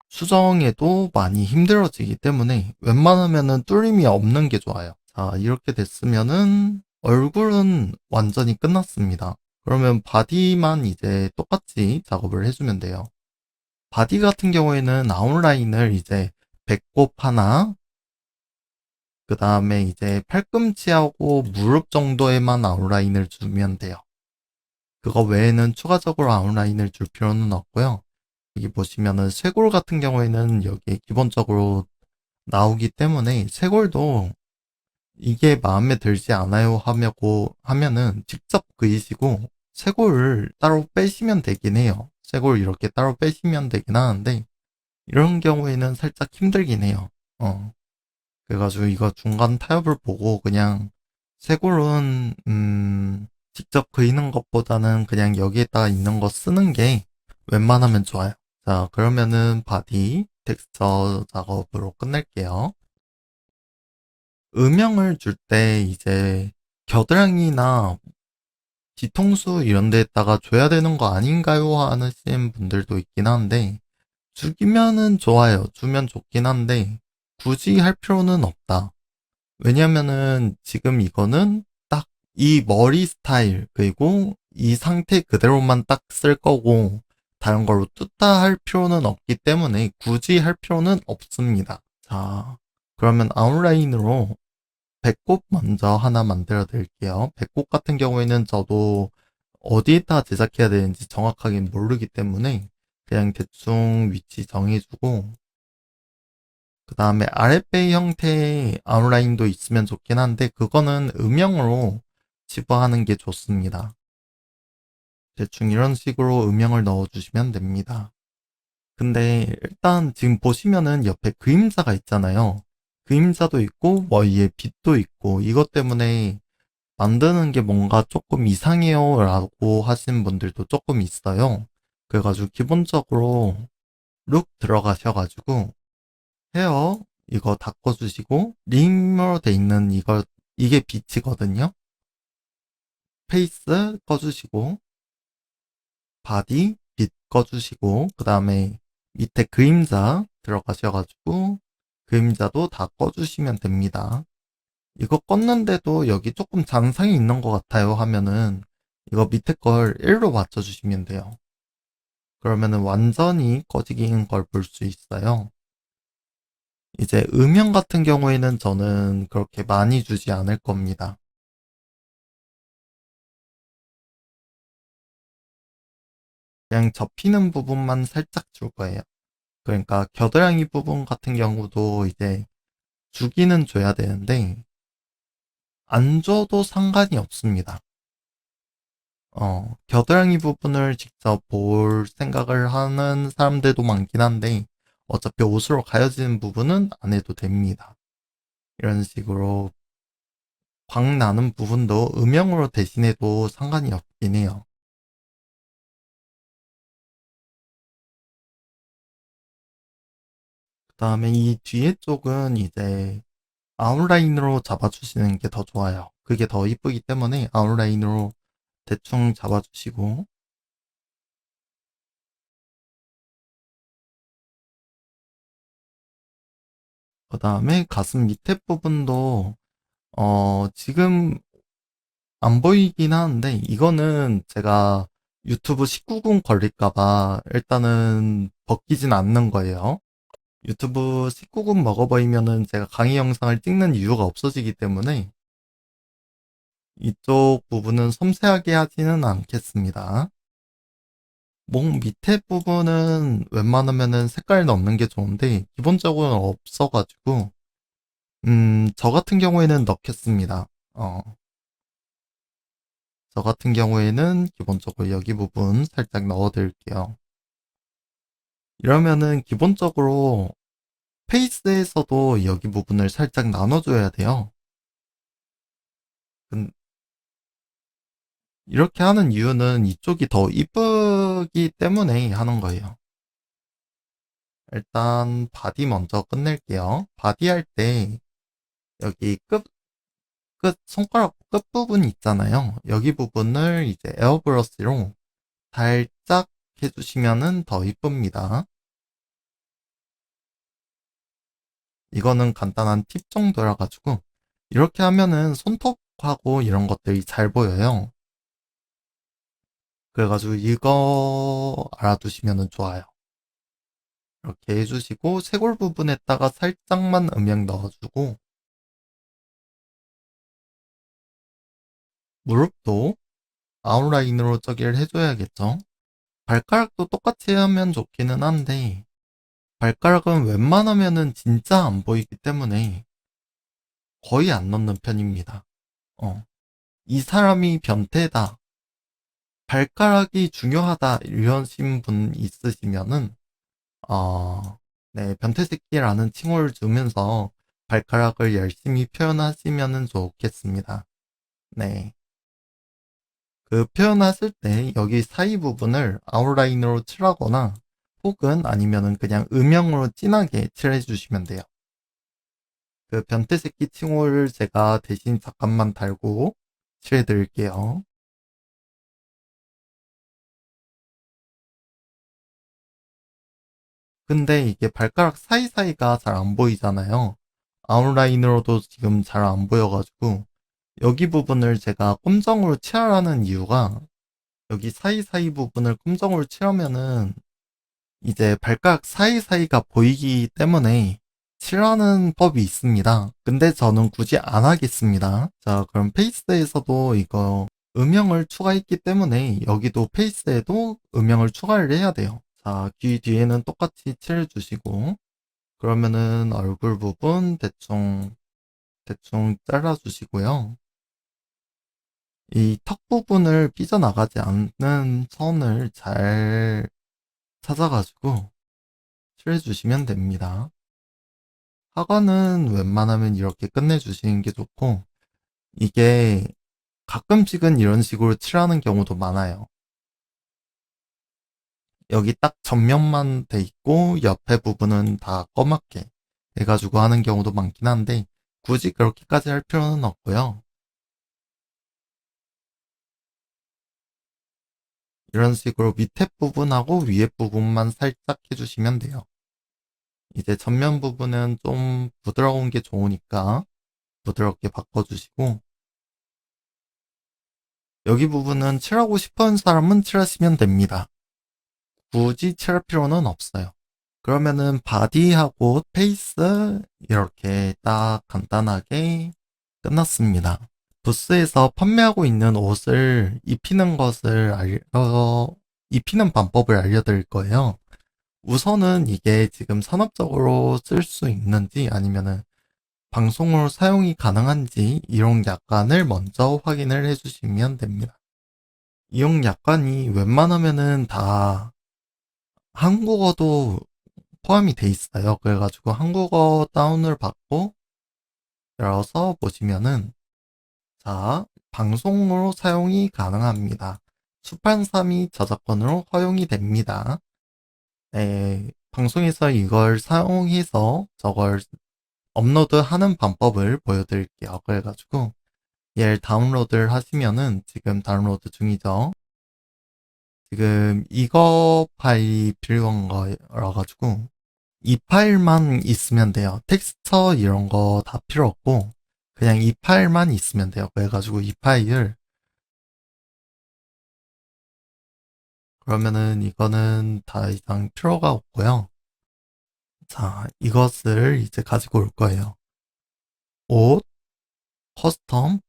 Speaker 1: 수정에도 많이 힘들어지기 때문에 웬만하면은 뚫림이 없는 게 좋아요. 자, 이렇게 됐으면은 얼굴은 완전히 끝났습니다. 그러면 바디만 이제 똑같이 작업을 해주면 돼요. 바디 같은 경우에는 아웃라인을 이제 배꼽 하나, 그 다음에 이제 팔꿈치하고 무릎 정도에만 아웃라인을 주면 돼요. 그거 외에는 추가적으로 아웃라인을 줄 필요는 없고요. 여기 보시면은 쇄골 같은 경우에는 여기에 기본적으로 나오기 때문에 쇄골도 이게 마음에 들지 않아요 하면은 직접 그리시고 쇄골을 따로 빼시면 되긴 해요. 쇄골 이렇게 따로 빼시면 되긴 하는데 이런 경우에는 살짝 힘들긴 해요. 그래가지고 이거 중간 타협을 보고 그냥 쇄골은 직접 그리는 것보다는 그냥 여기에다가 있는 거 쓰는 게 웬만하면 좋아요. 자, 그러면은 바디 텍스처 작업으로 끝낼게요. 음영을 줄 때 이제 겨드랑이나 뒤통수 이런 데에다가 줘야 되는 거 아닌가요? 하시는 분들도 있긴 한데 주기면은 좋아요. 주면 좋긴 한데 굳이 할 필요는 없다. 왜냐면은 지금 이거는 딱 이 머리 스타일 그리고 이 상태 그대로만 딱 쓸 거고 다른 걸로 뚜따 할 필요는 없기 때문에 굳이 할 필요는 없습니다. 자, 그러면 아웃라인으로 배꼽 먼저 하나 만들어 드릴게요. 배꼽 같은 경우에는 저도 어디에다 제작해야 되는지 정확하게 모르기 때문에 그냥 대충 위치 정해주고 그 다음에 아랫배 형태의 아웃라인도 있으면 좋긴 한데 그거는 음영으로 집어하는 게 좋습니다. 대충 이런 식으로 음영을 넣어주시면 됩니다. 근데 일단 지금 보시면은 옆에 그림자가 있잖아요. 그림자도 있고 뭐 위에 빛도 있고 이것 때문에 만드는 게 뭔가 조금 이상해요 라고 하시는 분들도 조금 있어요. 그래가지고 기본적으로 룩 들어가셔가지고 헤어 이거 닦아주시고 링으로 돼 있는 이게 빛이거든요. 페이스 꺼주시고 바디 빛 꺼주시고 그 다음에 밑에 그림자 들어가셔가지고 그림자도 다 꺼주시면 됩니다. 이거 껐는데도 여기 조금 잔상이 있는 것 같아요 하면은 이거 밑에 걸 1로 맞춰주시면 돼요. 그러면은 완전히 꺼지긴 걸 볼 수 있어요. 이제 음영 같은 경우에는 저는 그렇게 많이 주지 않을 겁니다. 그냥 접히는 부분만 살짝 줄 거예요. 그러니까 겨드랑이 부분 같은 경우도 이제 주기는 줘야 되는데 안 줘도 상관이 없습니다. 겨드랑이 부분을 직접 볼 생각을 하는 사람들도 많긴 한데 어차피 옷으로 가려지는 부분은 안 해도 됩니다. 이런 식으로 광 나는 부분도 음영으로 대신해도 상관이 없긴 해요. 그 다음에 이 뒤에 쪽은 이제 아웃라인으로 잡아주시는 게 더 좋아요. 그게 더 이쁘기 때문에 아웃라인으로 대충 잡아주시고 그 다음에 가슴 밑에 부분도 지금 안 보이긴 하는데 이거는 제가 유튜브 19금 걸릴까봐 일단은 벗기진 않는 거예요. 유튜브 19금 먹어버리면은 제가 강의 영상을 찍는 이유가 없어지기 때문에 이쪽 부분은 섬세하게 하지는 않겠습니다. 목 밑에 부분은 웬만하면은 색깔 넣는 게 좋은데 기본적으로 없어가지고 저 같은 경우에는 넣겠습니다. 저 같은 경우에는 기본적으로 여기 부분 살짝 넣어 드릴게요. 이러면은 기본적으로 페이스에서도 여기 부분을 살짝 나눠줘야 돼요. 이렇게 하는 이유는 이쪽이 더 이쁘기 때문에 하는 거예요. 일단 바디 먼저 끝낼게요. 바디 할 때 여기 손가락 끝부분 있잖아요. 여기 부분을 이제 에어브러쉬로 살짝 해주시면은 더 이쁩니다. 이거는 간단한 팁 정도라 가지고 이렇게 하면은 손톱하고 이런 것들이 잘 보여요. 그래가지고 이거 알아두시면 좋아요. 이렇게 해주시고 쇄골 부분에다가 살짝만 음영 넣어주고 무릎도 아웃라인으로 저기를 해줘야겠죠. 발가락도 똑같이 하면 좋기는 한데 발가락은 웬만하면은 진짜 안 보이기 때문에 거의 안 넣는 편입니다. 이 사람이 변태다, 발가락이 중요하다 이러신 분 있으시면은 네, 변태새끼라는 칭호를 주면서 발가락을 열심히 표현하시면 좋겠습니다. 네. 그 표현하실 때 여기 사이 부분을 아웃라인으로 칠하거나 혹은 아니면은 그냥 음영으로 진하게 칠해주시면 돼요. 그 변태새끼 칭호를 제가 대신 잠깐만 달고 칠해드릴게요. 근데 이게 발가락 사이사이가 잘 안 보이잖아요. 아웃라인으로도 지금 잘 안 보여가지고 여기 부분을 제가 꼼정으로 칠하라는 이유가 여기 사이사이 부분을 꼼정으로 칠하면은 이제 발가락 사이사이가 보이기 때문에 칠하는 법이 있습니다. 근데 저는 굳이 안 하겠습니다. 자, 그럼 페이스에서도 이거 음영을 추가했기 때문에 여기도 페이스에도 음영을 추가를 해야 돼요. 자, 귀 뒤에는 똑같이 칠해주시고 그러면은 얼굴 부분 대충 잘라주시고요. 이 턱 부분을 삐져나가지 않는 선을 잘 찾아가지고 칠해주시면 됩니다. 하관은 웬만하면 이렇게 끝내주시는 게 좋고, 이게 가끔씩은 이런 식으로 칠하는 경우도 많아요. 여기 딱 전면만 돼 있고, 옆에 부분은 다 검맣게 해가지고 하는 경우도 많긴 한데, 굳이 그렇게까지 할 필요는 없고요. 이런 식으로 밑에 부분하고 위에 부분만 살짝 해주시면 돼요. 이제 전면 부분은 좀 부드러운 게 좋으니까 부드럽게 바꿔주시고, 여기 부분은 칠하고 싶은 사람은 칠하시면 됩니다. 굳이 칠할 필요는 없어요. 그러면은 바디하고 페이스 이렇게 딱 간단하게 끝났습니다. 부스에서 판매하고 있는 옷을 입히는 방법을 알려드릴 거예요. 우선은 이게 지금 산업적으로 쓸 수 있는지 아니면은 방송으로 사용이 가능한지 이용 약관을 먼저 확인을 해주시면 됩니다. 이용 약관이 웬만하면은 다 한국어도 포함이 돼 있어요. 그래가지고 한국어 다운을 받고 열어서 보시면은 자, 방송으로 사용이 가능합니다.出版사 및 저작권으로 허용이 됩니다. 네, 방송에서 이걸 사용해서 저걸 업로드하는 방법을 보여드릴게요. 그래가지고 얘를 다운로드를 하시면은 지금 다운로드 중이죠. 지금 이거 파일이 필요한 거라 가지고 이 파일만 있으면 돼요. 텍스처 이런 거 다 필요 없고 그냥 이 파일만 있으면 돼요. 그래가지고 이 파일 그러면은 이거는 다 이상 필요가 없고요. 자, 이것을 이제 가지고 올 거예요. 옷, 커스텀,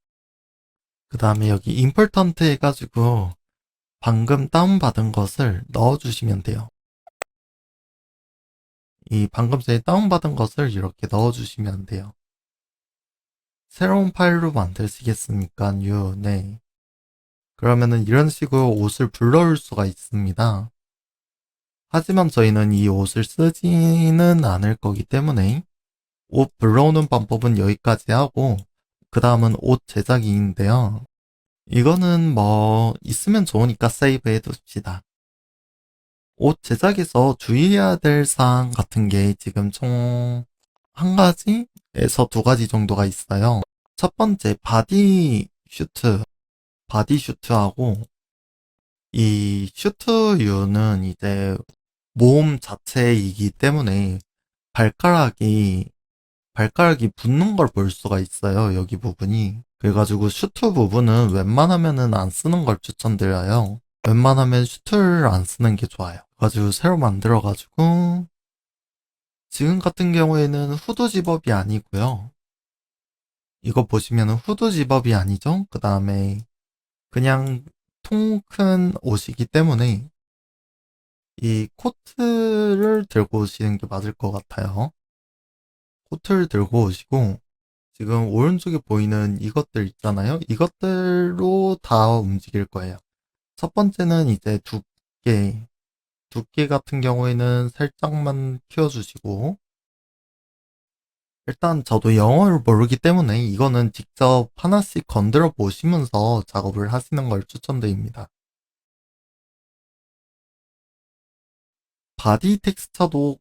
Speaker 1: 그 다음에 여기 임포턴트 해가지고 방금 다운받은 것을 넣어주시면 돼요. 이 방금 전에 다운받은 것을 이렇게 넣어주시면 돼요. 새로운 파일로 만드시겠습니까?요, 네. 그러면은 이런 식으로 옷을 불러올 수가 있습니다. 하지만 저희는 이 옷을 쓰지는 않을 거기 때문에 옷 불러오는 방법은 여기까지 하고 그 다음은 옷 제작인데요. 이거는 뭐 있으면 좋으니까 세이브 해둡시다. 옷 제작에서 주의해야 될 사항 같은 게 지금 총 한 가지에서 두 가지 정도가 있어요. 첫 번째 바디 슈트하고 이 슈트유는 이제 몸 자체이기 때문에 발가락이 붙는 걸 볼 수가 있어요. 여기 부분이. 그래가지고 슈트 부분은 웬만하면은 안 쓰는 걸 추천드려요. 웬만하면 슈트를 안 쓰는 게 좋아요. 그래가지고 새로 만들어가지고 지금 같은 경우에는 후드 집업이 아니고요. 이거 보시면은 후드 집업이 아니죠? 그 다음에 그냥 통 큰 옷이기 때문에 이 코트를 들고 오시는 게 맞을 것 같아요. 코트를 들고 오시고 지금 오른쪽에 보이는 이것들 있잖아요. 이것들로 다 움직일 거예요. 첫 번째는 이제 두께 같은 경우에는 살짝만 키워주시고 일단 저도 영어를 모르기 때문에 이거는 직접 하나씩 건드려 보시면서 작업을 하시는 걸 추천드립니다. 바디 텍스처하고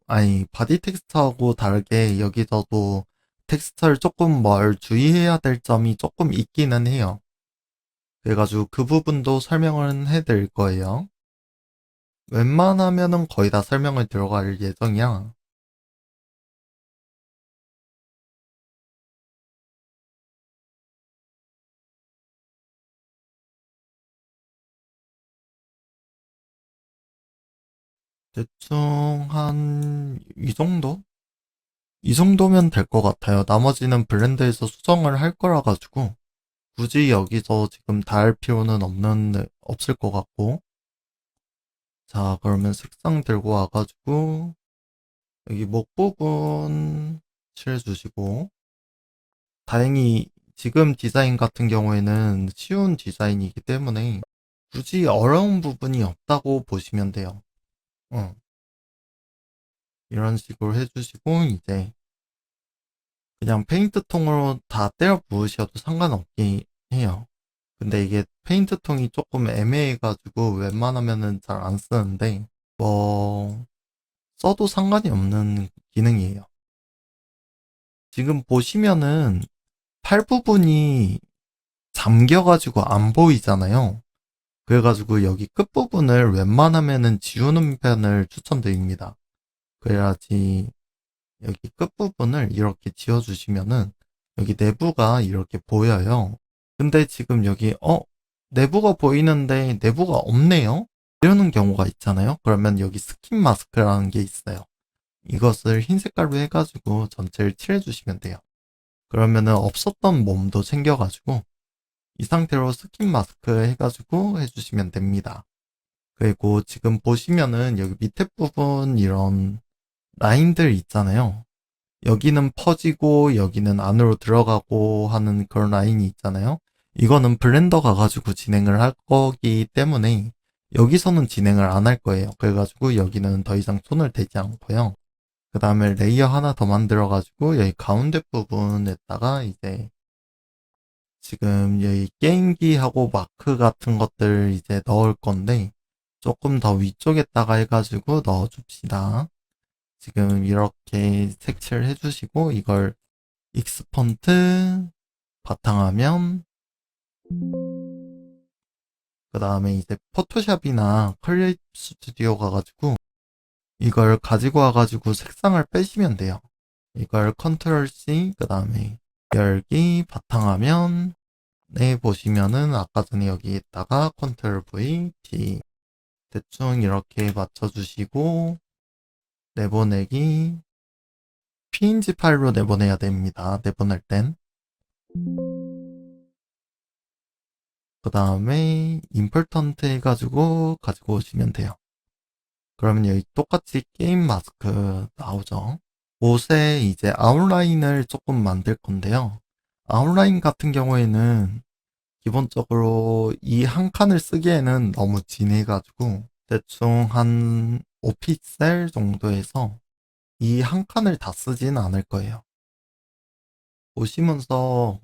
Speaker 1: 다르게 여기서도 텍스처를 조금 뭘 주의해야 될 점이 조금 있기는 해요. 그래가지고 그 부분도 설명을 해드릴 거예요. 웬만하면은 거의 다 설명을 들어갈 예정이야. 대충 한 이 정도? 이 정도면 될 것 같아요. 나머지는 블렌드에서 수정을 할 거라 가지고 굳이 여기서 지금 다 할 필요는 없을 것 같고. 자, 그러면 색상 들고 와가지고 여기 목 부분 칠해주시고 다행히 지금 디자인 같은 경우에는 쉬운 디자인이기 때문에 굳이 어려운 부분이 없다고 보시면 돼요. 어, 이런 식으로 해주시고 이제 그냥 페인트통으로 다 때려 부으셔도 상관없긴 해요. 근데 이게 페인트통이 조금 애매해가지고 웬만하면은 잘 안 쓰는데 뭐 써도 상관이 없는 기능이에요. 지금 보시면은 팔 부분이 잠겨가지고 안 보이잖아요. 그래가지고 여기 끝부분을 웬만하면은 지우는 편을 추천드립니다. 그래야지 여기 끝부분을 이렇게 지워주시면은 여기 내부가 이렇게 보여요. 근데 지금 여기 내부가 보이는데 내부가 없네요? 이러는 경우가 있잖아요. 그러면 여기 스킨 마스크라는 게 있어요. 이것을 흰 색깔로 해가지고 전체를 칠해주시면 돼요. 그러면은 없었던 몸도 챙겨가지고 이 상태로 스킨 마스크 해가지고 해주시면 됩니다. 그리고 지금 보시면은 여기 밑에 부분 이런 라인들 있잖아요. 여기는 퍼지고 여기는 안으로 들어가고 하는 그런 라인이 있잖아요. 이거는 블렌더 가가지고 진행을 할 거기 때문에 여기서는 진행을 안 할 거예요. 그래가지고 여기는 더 이상 손을 대지 않고요. 그 다음에 레이어 하나 더 만들어가지고 여기 가운데 부분에다가 이제 지금 여기 게임기하고 마크 같은 것들 이제 넣을 건데 조금 더 위쪽에다가 해가지고 넣어줍시다. 지금 이렇게 색칠 해주시고 이걸 익스펀트 바탕화면 그 다음에 이제 포토샵이나 크리에이트 스튜디오 가가지고 이걸 가지고 와가지고 색상을 빼시면 돼요. 이걸 컨트롤 C 그 다음에 열기 바탕화면 보시면은 아까 전에 여기에다가 컨트롤 V D 대충 이렇게 맞춰주시고 내보내기 PNG 파일로 내보내야 됩니다. 내보낼 땐. 그 다음에 임포턴트 해가지고 가지고 오시면 돼요. 그러면 여기 똑같이 게임 마스크 나오죠. 옷에 이제 아웃라인을 조금 만들 건데요. 아웃라인 같은 경우에는 기본적으로 이 한 칸을 쓰기에는 너무 진해가지고 대충 한 5픽셀 정도에서 이 한 칸을 다 쓰진 않을 거예요. 보시면서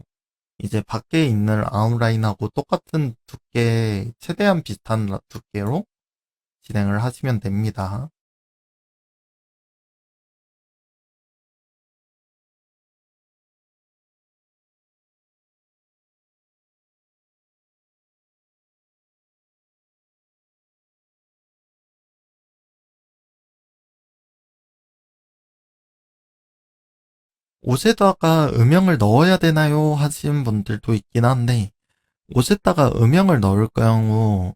Speaker 1: 이제 밖에 있는 아웃라인하고 똑같은 두께, 최대한 비슷한 두께로 진행을 하시면 됩니다. 옷에다가 음영을 넣어야 되나요? 하시는 분들도 있긴 한데, 옷에다가 음영을 넣을 경우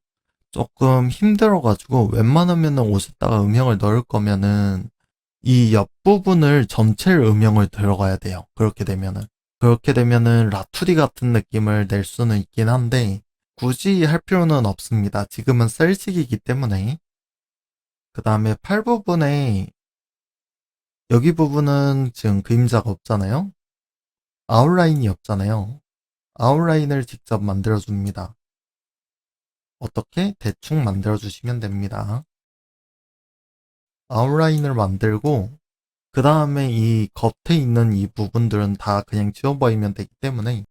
Speaker 1: 조금 힘들어가지고, 웬만하면 옷에다가 음영을 넣을 거면은, 이 옆부분을 전체를 음영을 들어가야 돼요. 그렇게 되면은 라투리 같은 느낌을 낼 수는 있긴 한데, 굳이 할 필요는 없습니다. 지금은 셀식이기 때문에. 그 다음에 팔 부분에, 여기 부분은 지금 그림자가 없잖아요? 아웃라인이 없잖아요. 아웃라인을 직접 만들어줍니다. 어떻게? 대충 만들어주시면 됩니다. 아웃라인을 만들고, 그 다음에 이 겉에 있는 이 부분들은 다 그냥 지워버리면 되기 때문에,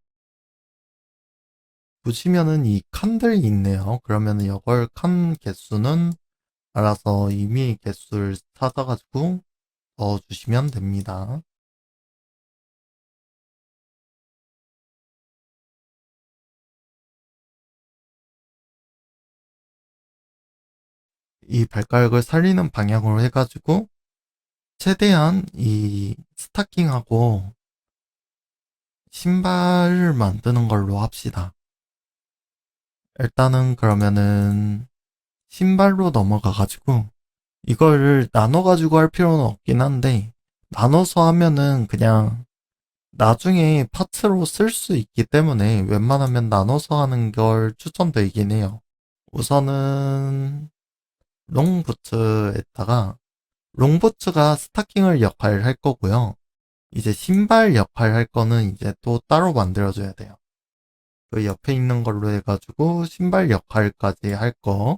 Speaker 1: 보시면은 이 칸들이 있네요. 그러면은 이걸 칸 개수는 알아서 이미 개수를 찾아가지고 넣어주시면 됩니다. 이 발가락을 살리는 방향으로 해가지고 최대한 이 스타킹하고 신발을 만드는 걸로 합시다. 일단은 그러면은 신발로 넘어가가지고 이거를 나눠가지고 할 필요는 없긴 한데 나눠서 하면은 그냥 나중에 파츠로 쓸 수 있기 때문에 웬만하면 나눠서 하는 걸 추천드리긴 해요. 우선은 롱부츠에다가 롱부츠가 스타킹을 역할을 할 거고요. 이제 신발 역할 할 거는 이제 또 따로 만들어줘야 돼요. 그 옆에 있는 걸로 해가지고 신발 역할까지 할 거.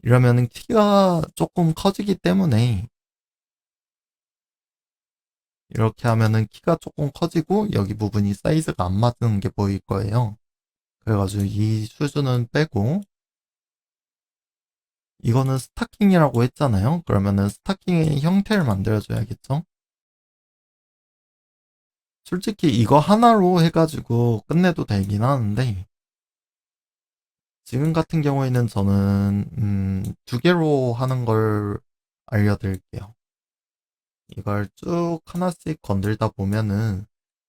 Speaker 1: 이러면은 키가 조금 커지기 때문에 이렇게 하면은 키가 조금 커지고 여기 부분이 사이즈가 안 맞는 게 보일 거예요. 그래가지고 이 수준은 빼고 이거는 스타킹이라고 했잖아요. 그러면은 스타킹의 형태를 만들어줘야겠죠. 솔직히 이거 하나로 해가지고 끝내도 되긴 하는데 지금 같은 경우에는 저는 두 개로 하는 걸 알려드릴게요. 이걸 쭉 하나씩 건들다 보면은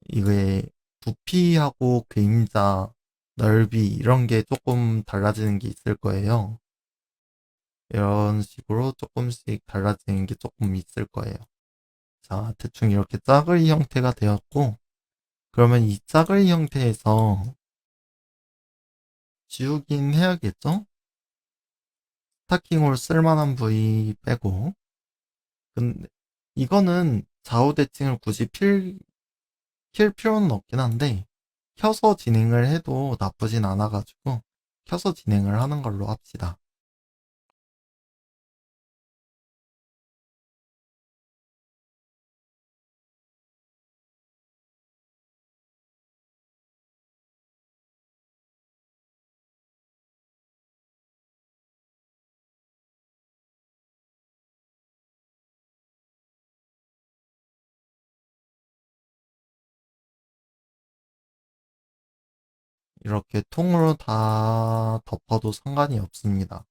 Speaker 1: 이게 부피하고 그림자 넓이 이런 게 조금 달라지는 게 있을 거예요. 이런 식으로 조금씩 달라지는 게 조금 있을 거예요. 자, 대충 이렇게 짜그리 형태가 되었고 그러면 이 짜그리 형태에서 지우긴 해야겠죠? 스타킹으로 쓸만한 부위 빼고 근데 이거는 좌우 대칭을 굳이 킬 필요는 없긴 한데 켜서 진행을 해도 나쁘진 않아가지고 켜서 진행을 하는 걸로 합시다. 이렇게 통으로 다 덮어도 상관이 없습니다.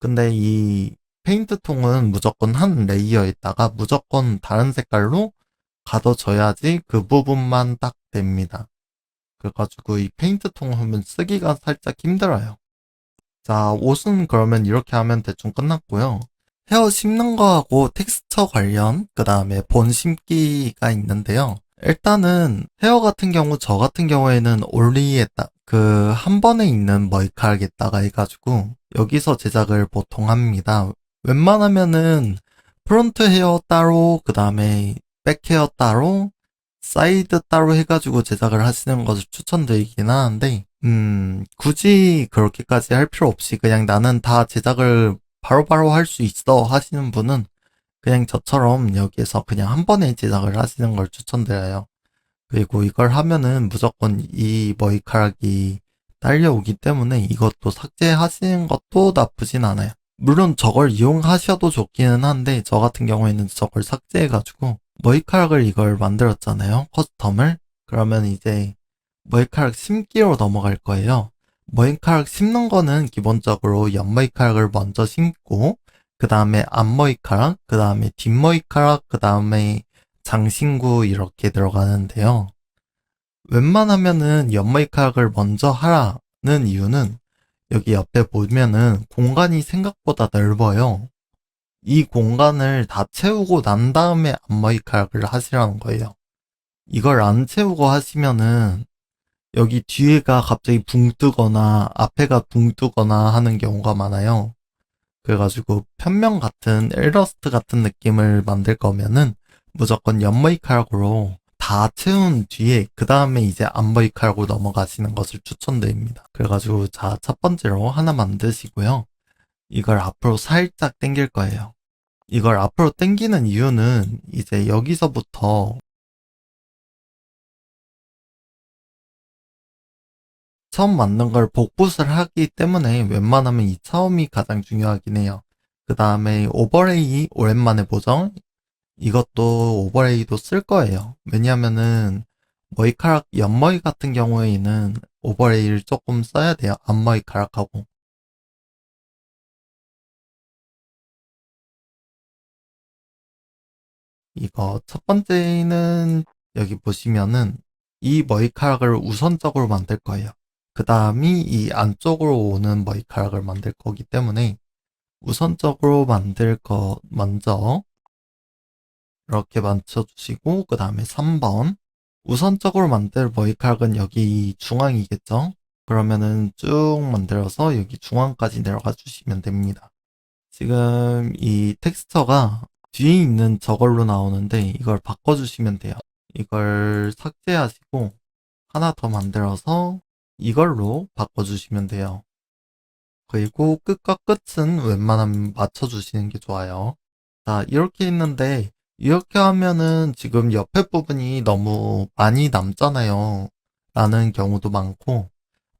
Speaker 1: 근데 이 페인트 통은 무조건 한 레이어에다가 무조건 다른 색깔로 가둬져야지 그 부분만 딱 됩니다. 그래가지고 이 페인트 통 하면 쓰기가 살짝 힘들어요. 자, 옷은 그러면 이렇게 하면 대충 끝났고요. 헤어 심는 거하고 텍스처 관련, 그 다음에 본 심기가 있는데요. 일단은 헤어 같은 경우, 저 같은 경우에는 올리에다, 한 번에 있는 머리카락에다가 해가지고, 여기서 제작을 보통 합니다. 웬만하면은 프론트 헤어 따로, 그 다음에 백 헤어 따로, 사이드 따로 해가지고 제작을 하시는 것을 추천드리긴 하는데, 굳이 그렇게까지 할 필요 없이 그냥 나는 다 제작을 바로바로 할 수 있어 하시는 분은 그냥 저처럼 여기에서 그냥 한 번에 제작을 하시는 걸 추천드려요. 그리고 이걸 하면은 무조건 이 머리카락이 딸려오기 때문에 이것도 삭제하시는 것도 나쁘진 않아요. 물론 저걸 이용하셔도 좋기는 한데 저 같은 경우에는 저걸 삭제해가지고 머리카락을 이걸 만들었잖아요. 커스텀을. 그러면 이제 머리카락 심기로 넘어갈 거예요. 머리카락 심는 거는 기본적으로 옆머리카락을 먼저 심고 그 다음에 앞머리카락, 그 다음에 뒷머리카락, 그 다음에 장신구 이렇게 들어가는데요. 웬만하면은 옆머리카락을 먼저 하라는 이유는 여기 옆에 보면은 공간이 생각보다 넓어요. 이 공간을 다 채우고 난 다음에 앞머리카락을 하시라는 거예요. 이걸 안 채우고 하시면은 여기 뒤에가 갑자기 붕 뜨거나 앞에가 붕 뜨거나 하는 경우가 많아요. 그래가지고 편면 같은 일러스트 같은 느낌을 만들 거면은 무조건 옆머리카락으로 다 채운 뒤에 그 다음에 이제 앞머리카락으로 넘어가시는 것을 추천드립니다. 그래가지고 자, 첫 번째로 하나 만드시고요. 이걸 앞으로 살짝 당길 거예요. 이걸 앞으로 당기는 이유는 이제 여기서부터 처음 만든 걸 복붙을 하기 때문에 웬만하면 이 처음이 가장 중요하긴 해요. 그 다음에 오버레이 오랜만에 보정. 이것도 오버레이도 쓸 거예요. 왜냐면은 머리카락 옆머리 같은 경우에는 오버레이를 조금 써야 돼요. 앞머리카락하고. 이거 첫 번째는 여기 보시면은 이 머리카락을 우선적으로 만들 거예요. 그 다음이 이 안쪽으로 오는 머리카락을 만들 거기 때문에 우선적으로 만들 거 먼저 이렇게 맞춰주시고 그 다음에 3번 우선적으로 만들 머리카락은 여기 중앙이겠죠? 그러면은 쭉 만들어서 여기 중앙까지 내려가 주시면 됩니다. 지금 이 텍스처가 뒤에 있는 저걸로 나오는데 이걸 바꿔주시면 돼요. 이걸 삭제하시고 하나 더 만들어서 이걸로 바꿔주시면 돼요. 그리고 끝과 끝은 웬만하면 맞춰주시는 게 좋아요. 자, 이렇게 있는데 이렇게 하면은 지금 옆에 부분이 너무 많이 남잖아요. 라는 경우도 많고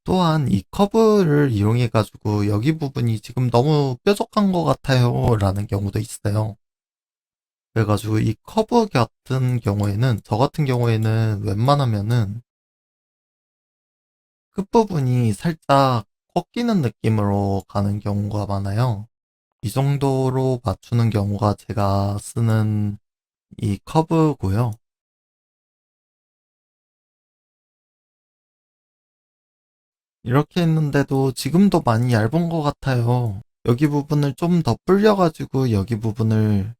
Speaker 1: 또한 이 커브를 이용해가지고 여기 부분이 지금 너무 뾰족한 것 같아요. 라는 경우도 있어요. 그래가지고 이 커브 같은 경우에는 저 같은 경우에는 웬만하면은 끝부분이 살짝 꺾이는 느낌으로 가는 경우가 많아요. 이 정도로 맞추는 경우가 제가 쓰는 이 커브고요. 이렇게 했는데도 지금도 많이 얇은 것 같아요. 여기 부분을 좀 더 불려가지고 여기 부분을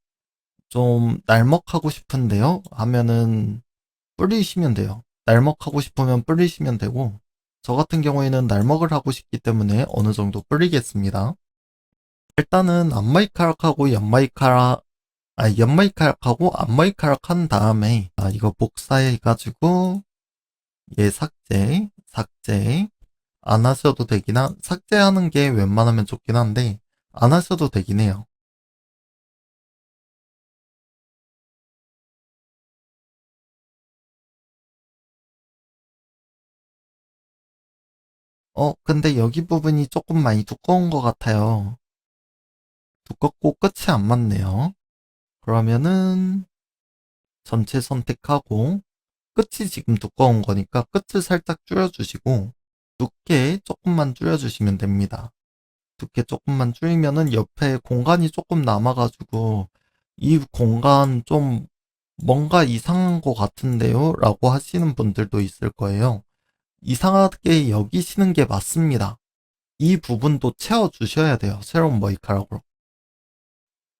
Speaker 1: 좀 날먹하고 싶은데요? 하면은 뿌리시면 돼요. 날먹하고 싶으면 뿌리시면 되고 저 같은 경우에는 날먹을 하고 싶기 때문에 어느 정도 뿌리겠습니다. 일단은 앞머리카락하고 옆머리카락하고 앞머리카락 한 다음에 이거 복사해가지고 얘 삭제 안 하셔도 삭제하는 게 웬만하면 좋긴 한데 안 하셔도 되긴 해요. 근데 여기 부분이 조금 많이 두꺼운 것 같아요. 두껍고 끝이 안 맞네요. 그러면은 전체 선택하고 끝이 지금 두꺼운 거니까 끝을 살짝 줄여주시고 두께 조금만 줄여주시면 됩니다. 두께 조금만 줄이면은 옆에 공간이 조금 남아가지고 이 공간 좀 뭔가 이상한 것 같은데요? 라고 하시는 분들도 있을 거예요. 이상하게 여기시는 게 맞습니다. 이 부분도 채워주셔야 돼요. 새로운 머리카락으로.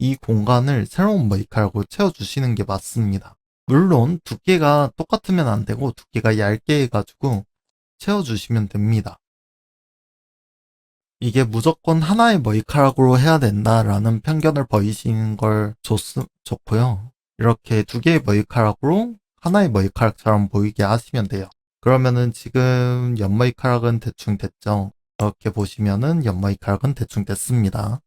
Speaker 1: 이 공간을 새로운 머리카락으로 채워주시는 게 맞습니다. 물론 두께가 똑같으면 안 되고 두께가 얇게 해가지고 채워주시면 됩니다. 이게 무조건 하나의 머리카락으로 해야 된다라는 편견을 버리시는 걸 좋고요. 이렇게 두 개의 머리카락으로 하나의 머리카락처럼 보이게 하시면 돼요. 그러면은 지금 옆머리카락은 대충 됐죠. 이렇게 보시면은 옆머리카락은 대충 됐습니다.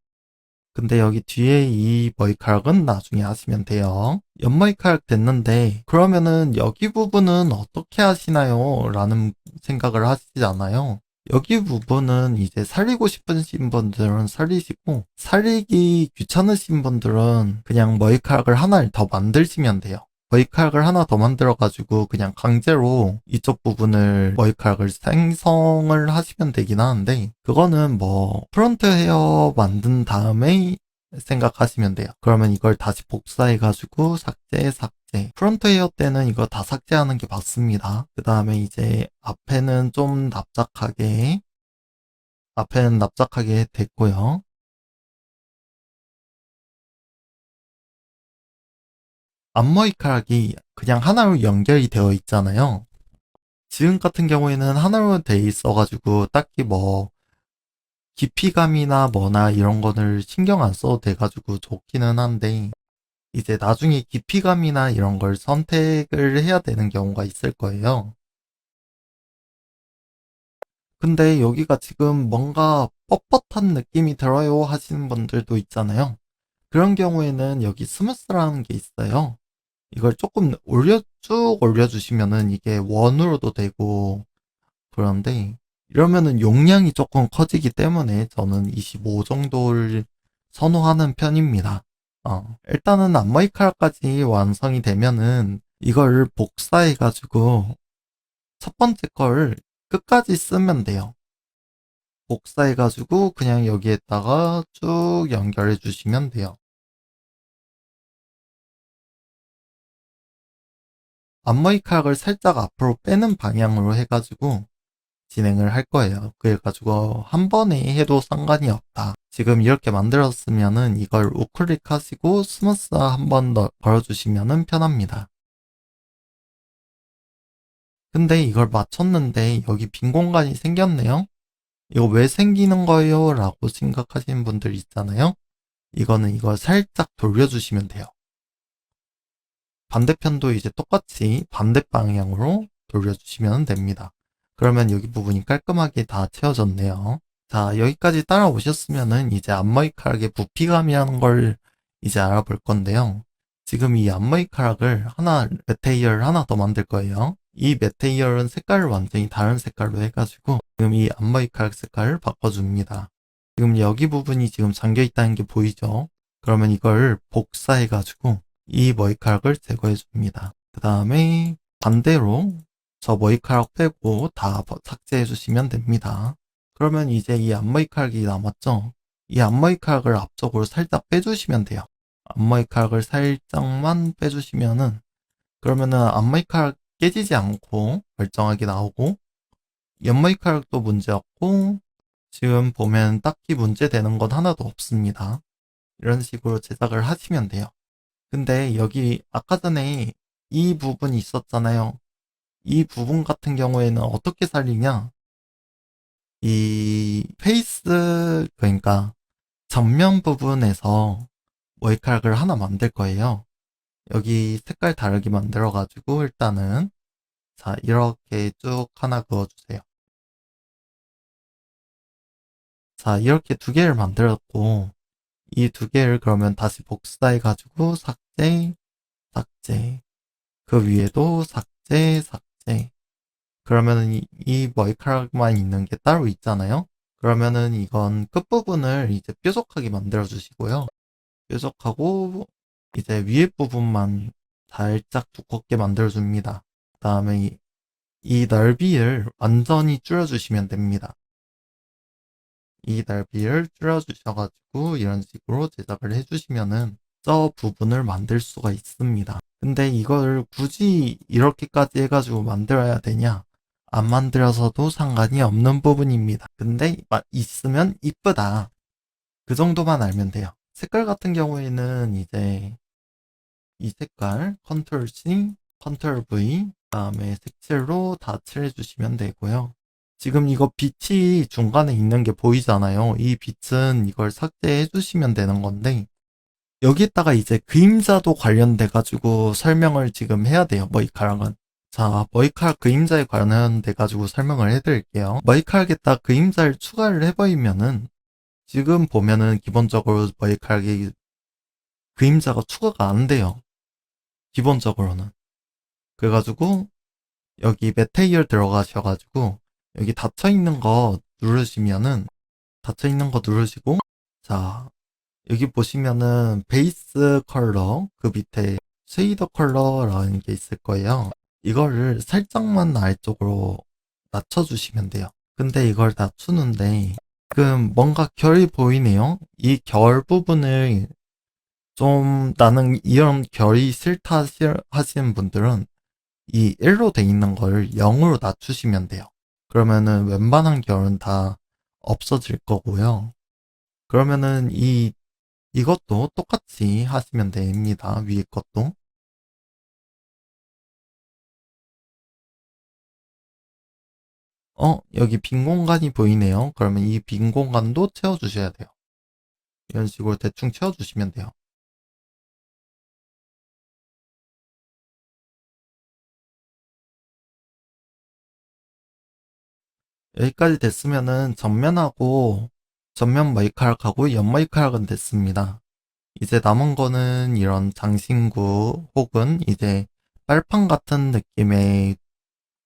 Speaker 1: 근데 여기 뒤에 이 머리카락은 나중에 하시면 돼요. 옆머리카락 됐는데 그러면은 여기 부분은 어떻게 하시나요? 라는 생각을 하시잖아요. 여기 부분은 이제 살리고 싶으신 분들은 살리시고 살리기 귀찮으신 분들은 그냥 머리카락을 하나를 더 만드시면 돼요. 머리카락을 하나 더 만들어가지고 그냥 강제로 이쪽 부분을 머리카락을 생성을 하시면 되긴 하는데 그거는 뭐 프론트 헤어 만든 다음에 생각하시면 돼요. 그러면 이걸 다시 복사해가지고 삭제. 프론트 헤어 때는 이거 다 삭제하는 게 맞습니다. 그 다음에 이제 앞에는 납작하게 됐고요. 앞머리카락이 그냥 하나로 연결이 되어 있잖아요. 지금 같은 경우에는 하나로 돼 있어가지고 딱히 뭐 깊이감이나 뭐나 이런 거를 신경 안 써도 돼가지고 좋기는 한데 이제 나중에 깊이감이나 이런 걸 선택을 해야 되는 경우가 있을 거예요. 근데 여기가 지금 뭔가 뻣뻣한 느낌이 들어요 하시는 분들도 있잖아요. 그런 경우에는 여기 스무스라는 게 있어요. 이걸 조금 쭉 올려주시면은 이게 원으로도 되고 그런데 이러면은 용량이 조금 커지기 때문에 저는 25 정도를 선호하는 편입니다. 일단은 앞머리카락까지 완성이 되면은 이걸 복사해가지고 첫 번째 걸 끝까지 쓰면 돼요. 복사해가지고 그냥 여기에다가 쭉 연결해 주시면 돼요. 앞머리카락을 살짝 앞으로 빼는 방향으로 해가지고 진행을 할 거예요. 그래가지고 한 번에 해도 상관이 없다. 지금 이렇게 만들었으면은 이걸 우클릭 하시고 스무스 한 번 더 걸어주시면은 편합니다. 근데 이걸 맞췄는데 여기 빈 공간이 생겼네요. 이거 왜 생기는 거예요? 라고 생각하시는 분들 있잖아요. 이거는 이걸 살짝 돌려주시면 돼요. 반대편도 이제 똑같이 반대 방향으로 돌려주시면 됩니다. 그러면 여기 부분이 깔끔하게 다 채워졌네요. 자, 여기까지 따라오셨으면은 이제 앞머리카락의 부피감이라는 걸 이제 알아볼 건데요. 지금 이 앞머리카락을 메테리얼 하나 더 만들 거예요. 이 메테리얼은 색깔을 완전히 다른 색깔로 해가지고 지금 이 앞머리카락 색깔을 바꿔줍니다. 지금 여기 부분이 지금 잠겨 있다는 게 보이죠? 그러면 이걸 복사해가지고 이 머리카락을 제거해 줍니다. 그 다음에 반대로 저 머리카락 빼고 다 삭제해 주시면 됩니다. 그러면 이제 이 앞머리카락이 남았죠? 이 앞머리카락을 앞쪽으로 살짝 빼주시면 돼요. 앞머리카락을 살짝만 빼주시면은 그러면은 앞머리카락 깨지지 않고 멀쩡하게 나오고 옆머리카락도 문제 없고 지금 보면 딱히 문제되는 건 하나도 없습니다. 이런 식으로 제작을 하시면 돼요. 근데 여기 아까 전에 이 부분이 있었잖아요. 이 부분 같은 경우에는 어떻게 살리냐? 이 페이스, 그러니까 전면 부분에서 머리카락을 하나 만들 거예요. 여기 색깔 다르게 만들어가지고 일단은 자, 이렇게 쭉 하나 그어주세요. 자, 이렇게 두 개를 만들었고 이 두 개를 그러면 다시 복사해가지고 삭제. 그 위에도 삭제. 그러면은 이 머리카락만 있는 게 따로 있잖아요. 그러면은 이건 끝부분을 이제 뾰족하게 만들어 주시고요. 뾰족하고 이제 위에 부분만 살짝 두껍게 만들어 줍니다. 그 다음에 이 넓이를 완전히 줄여주시면 됩니다. 이 넓이를 줄여주셔가지고 이런 식으로 제작을 해주시면은 저 부분을 만들 수가 있습니다. 근데 이걸 굳이 이렇게까지 해가지고 만들어야 되냐? 안 만들어서도 상관이 없는 부분입니다. 근데 있으면 이쁘다. 그 정도만 알면 돼요. 색깔 같은 경우에는 이제 이 색깔 컨트롤 C, 컨트롤 V, 그다음에 색칠로 다 칠해주시면 되고요. 지금 이거 빛이 중간에 있는 게 보이잖아요. 이 빛은 이걸 삭제해 주시면 되는 건데 여기다가 이제 그림자도 관련돼 가지고 설명을 지금 해야 돼요. 머리카락은. 자, 머리카락 그림자에 관련돼 가지고 설명을 해드릴게요. 머리카락에다 그림자를 추가를 해버리면은 지금 보면은 기본적으로 머리카락이 그림자가 추가가 안 돼요. 기본적으로는. 그래가지고 여기 메테리얼 들어가셔가지고 여기 닫혀있는 거 누르시면은 닫혀있는 거 누르시고 자 여기 보시면은 베이스 컬러 그 밑에 쉐이더 컬러라는 게 있을 거예요. 이거를 살짝만 아래쪽으로 낮춰주시면 돼요. 근데 이걸 낮추는데 지금 뭔가 결이 보이네요. 이 결 부분을 좀 나는 이런 결이 싫다 하시는 분들은 이 1로 돼 있는 걸 0으로 낮추시면 돼요. 그러면은 웬만한 결은 다 없어질 거고요. 그러면은 이것도 똑같이 하시면 됩니다. 위에 것도. 여기 빈 공간이 보이네요. 그러면 이 빈 공간도 채워주셔야 돼요. 이런 식으로 대충 채워주시면 돼요. 여기까지 됐으면은 전면 머리카락하고 옆 머리카락은 됐습니다. 이제 남은 거는 이런 장신구 혹은 이제 빨판 같은 느낌의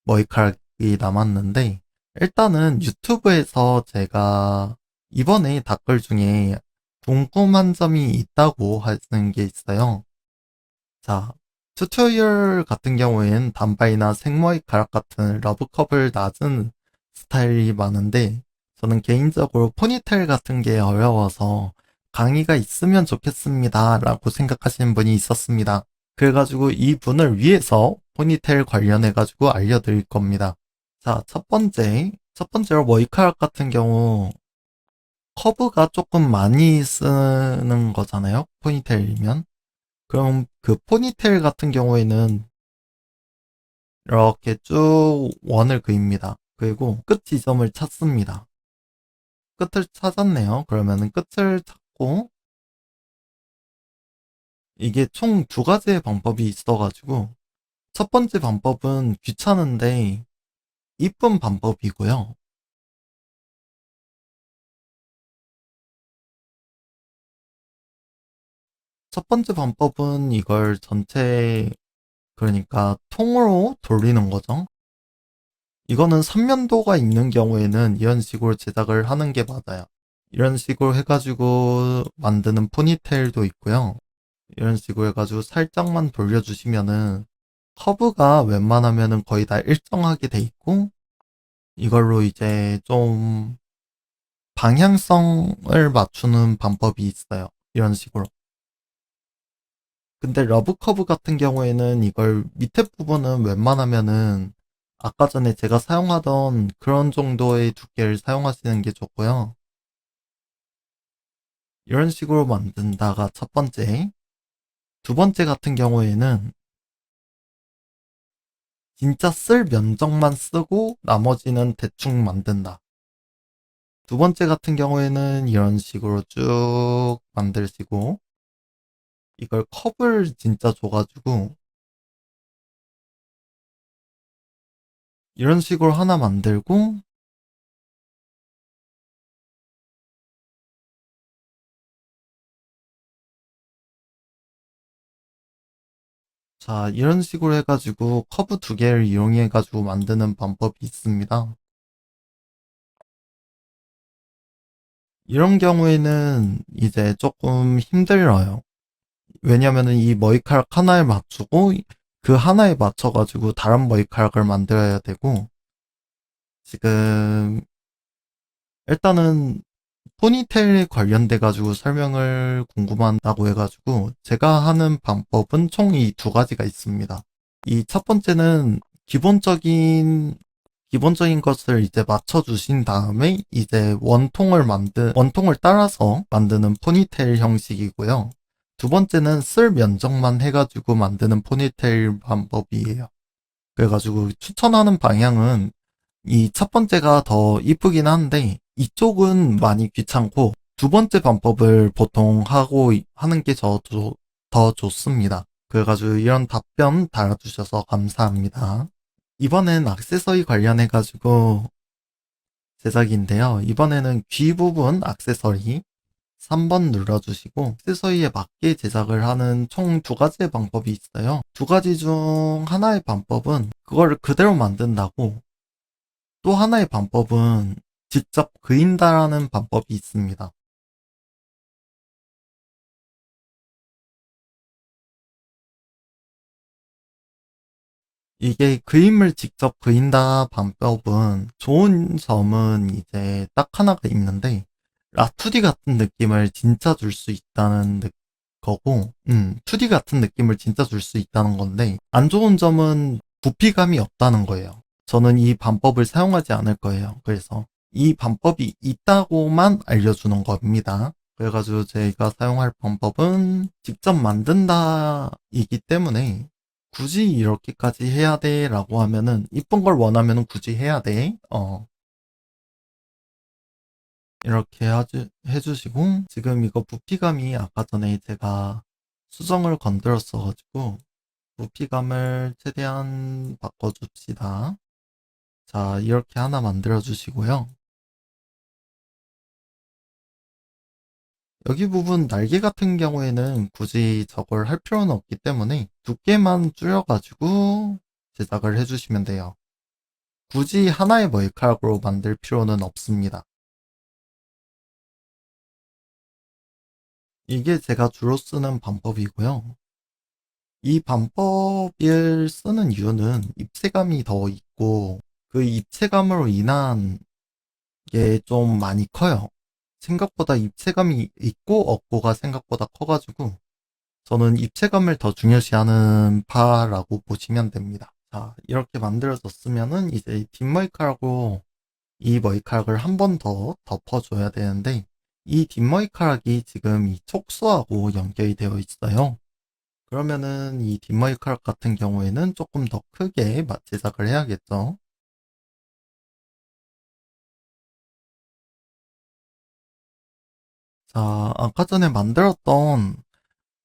Speaker 1: 머리카락이 남았는데 일단은 유튜브에서 제가 이번에 댓글 중에 궁금한 점이 있다고 하는 게 있어요. 자, 튜토리얼 같은 경우엔 단발이나 생머리카락 같은 러브컵을 낮은 스타일이 많은데 저는 개인적으로 포니테일 같은 게 어려워서 강의가 있으면 좋겠습니다 라고 생각하시는 분이 있었습니다. 그래가지고 이 분을 위해서 포니테일 관련해가지고 알려드릴 겁니다. 자, 첫 번째로 머리카락 같은 경우 커브가 조금 많이 쓰는 거잖아요. 포니테일이면. 그럼 그 포니테일 같은 경우에는 이렇게 쭉 원을 그립니다. 그리고 끝 지점을 찾습니다. 끝을 찾았네요. 그러면은 끝을 찾고 이게 총 두 가지의 방법이 있어가지고 첫 번째 방법은 귀찮은데 이쁜 방법이고요. 첫 번째 방법은 이걸 전체 그러니까 통으로 돌리는 거죠. 이거는 삼면도가 있는 경우에는 이런 식으로 제작을 하는 게 맞아요. 이런 식으로 해가지고 만드는 포니테일도 있고요. 이런 식으로 해가지고 살짝만 돌려주시면은 커브가 웬만하면은 거의 다 일정하게 돼 있고 이걸로 이제 좀 방향성을 맞추는 방법이 있어요. 이런 식으로. 근데 러브 커브 같은 경우에는 이걸 밑에 부분은 웬만하면은 아까 전에 제가 사용하던 그런 정도의 두께를 사용하시는 게 좋고요. 이런 식으로 만든다가 첫 번째. 두 번째 같은 경우에는 진짜 쓸 면적만 쓰고 나머지는 대충 만든다. 두 번째 같은 경우에는 이런 식으로 쭉 만들시고 이걸 컵을 진짜 줘가지고 이런 식으로 하나 만들고 자 이런 식으로 해가지고 커브 두 개를 이용해가지고 만드는 방법이 있습니다. 이런 경우에는 이제 조금 힘들어요. 왜냐면은 이 머리카락 하나에 맞추고 그 하나에 맞춰가지고 다른 머리카락을 만들어야 되고 지금 일단은 포니테일에 관련돼 가지고 설명을 궁금하다고 해가지고 제가 하는 방법은 총 이 두 가지가 있습니다. 이 첫 번째는 기본적인 것을 이제 맞춰주신 다음에 이제 원통을 따라서 만드는 포니테일 형식이고요. 두 번째는 쓸 면적만 해가지고 만드는 포니테일 방법이에요. 그래가지고 추천하는 방향은 이 첫 번째가 더 이쁘긴 한데 이쪽은 많이 귀찮고 두 번째 방법을 보통 하는 게 저도 더 좋습니다. 그래가지고 이런 답변 달아주셔서 감사합니다. 이번엔 액세서리 관련해가지고 제작인데요. 이번에는 귀 부분 액세서리 3번 눌러주시고 액세서리에 맞게 제작을 하는 총 두 가지의 방법이 있어요. 두 가지 중 하나의 방법은 그거를 그대로 만든다고, 또 하나의 방법은 직접 그린다라는 방법이 있습니다. 이게 그림을 직접 그린다 방법은 좋은 점은 이제 딱 하나가 있는데, 라투디 같은 느낌을 진짜 줄 수 있다는 거고, 2D 같은 느낌을 진짜 줄 수 있다는 건데, 안 좋은 점은 부피감이 없다는 거예요. 저는 이 방법을 사용하지 않을 거예요. 그래서 이 방법이 있다고만 알려주는 겁니다. 그래가지고 제가 사용할 방법은 직접 만든다이기 때문에, 굳이 이렇게까지 해야 돼 라고 하면은, 이쁜 걸 원하면은 굳이 해야 돼. 이렇게 해주시고, 지금 이거 부피감이 아까 전에 제가 수정을 건드렸어가지고 부피감을 최대한 바꿔줍시다. 자, 이렇게 하나 만들어주시고요. 여기 부분 날개 같은 경우에는 굳이 저걸 할 필요는 없기 때문에 두께만 줄여가지고 제작을 해주시면 돼요. 굳이 하나의 머리카락으로 만들 필요는 없습니다. 이게 제가 주로 쓰는 방법이고요. 이 방법을 쓰는 이유는 입체감이 더 있고, 그 입체감으로 인한 게 좀 많이 커요. 생각보다 입체감이 있고 없고가 생각보다 커가지고 저는 입체감을 더 중요시하는 파라고 보시면 됩니다. 자, 이렇게 만들어졌으면은 이제 뒷머리카락으로 이 머리카락을 한 번 더 덮어줘야 되는데, 이 뒷머리카락이 지금 이 촉수하고 연결이 되어 있어요. 그러면은 이 뒷머리카락 같은 경우에는 조금 더 크게 제작을 해야겠죠. 자, 아까 전에 만들었던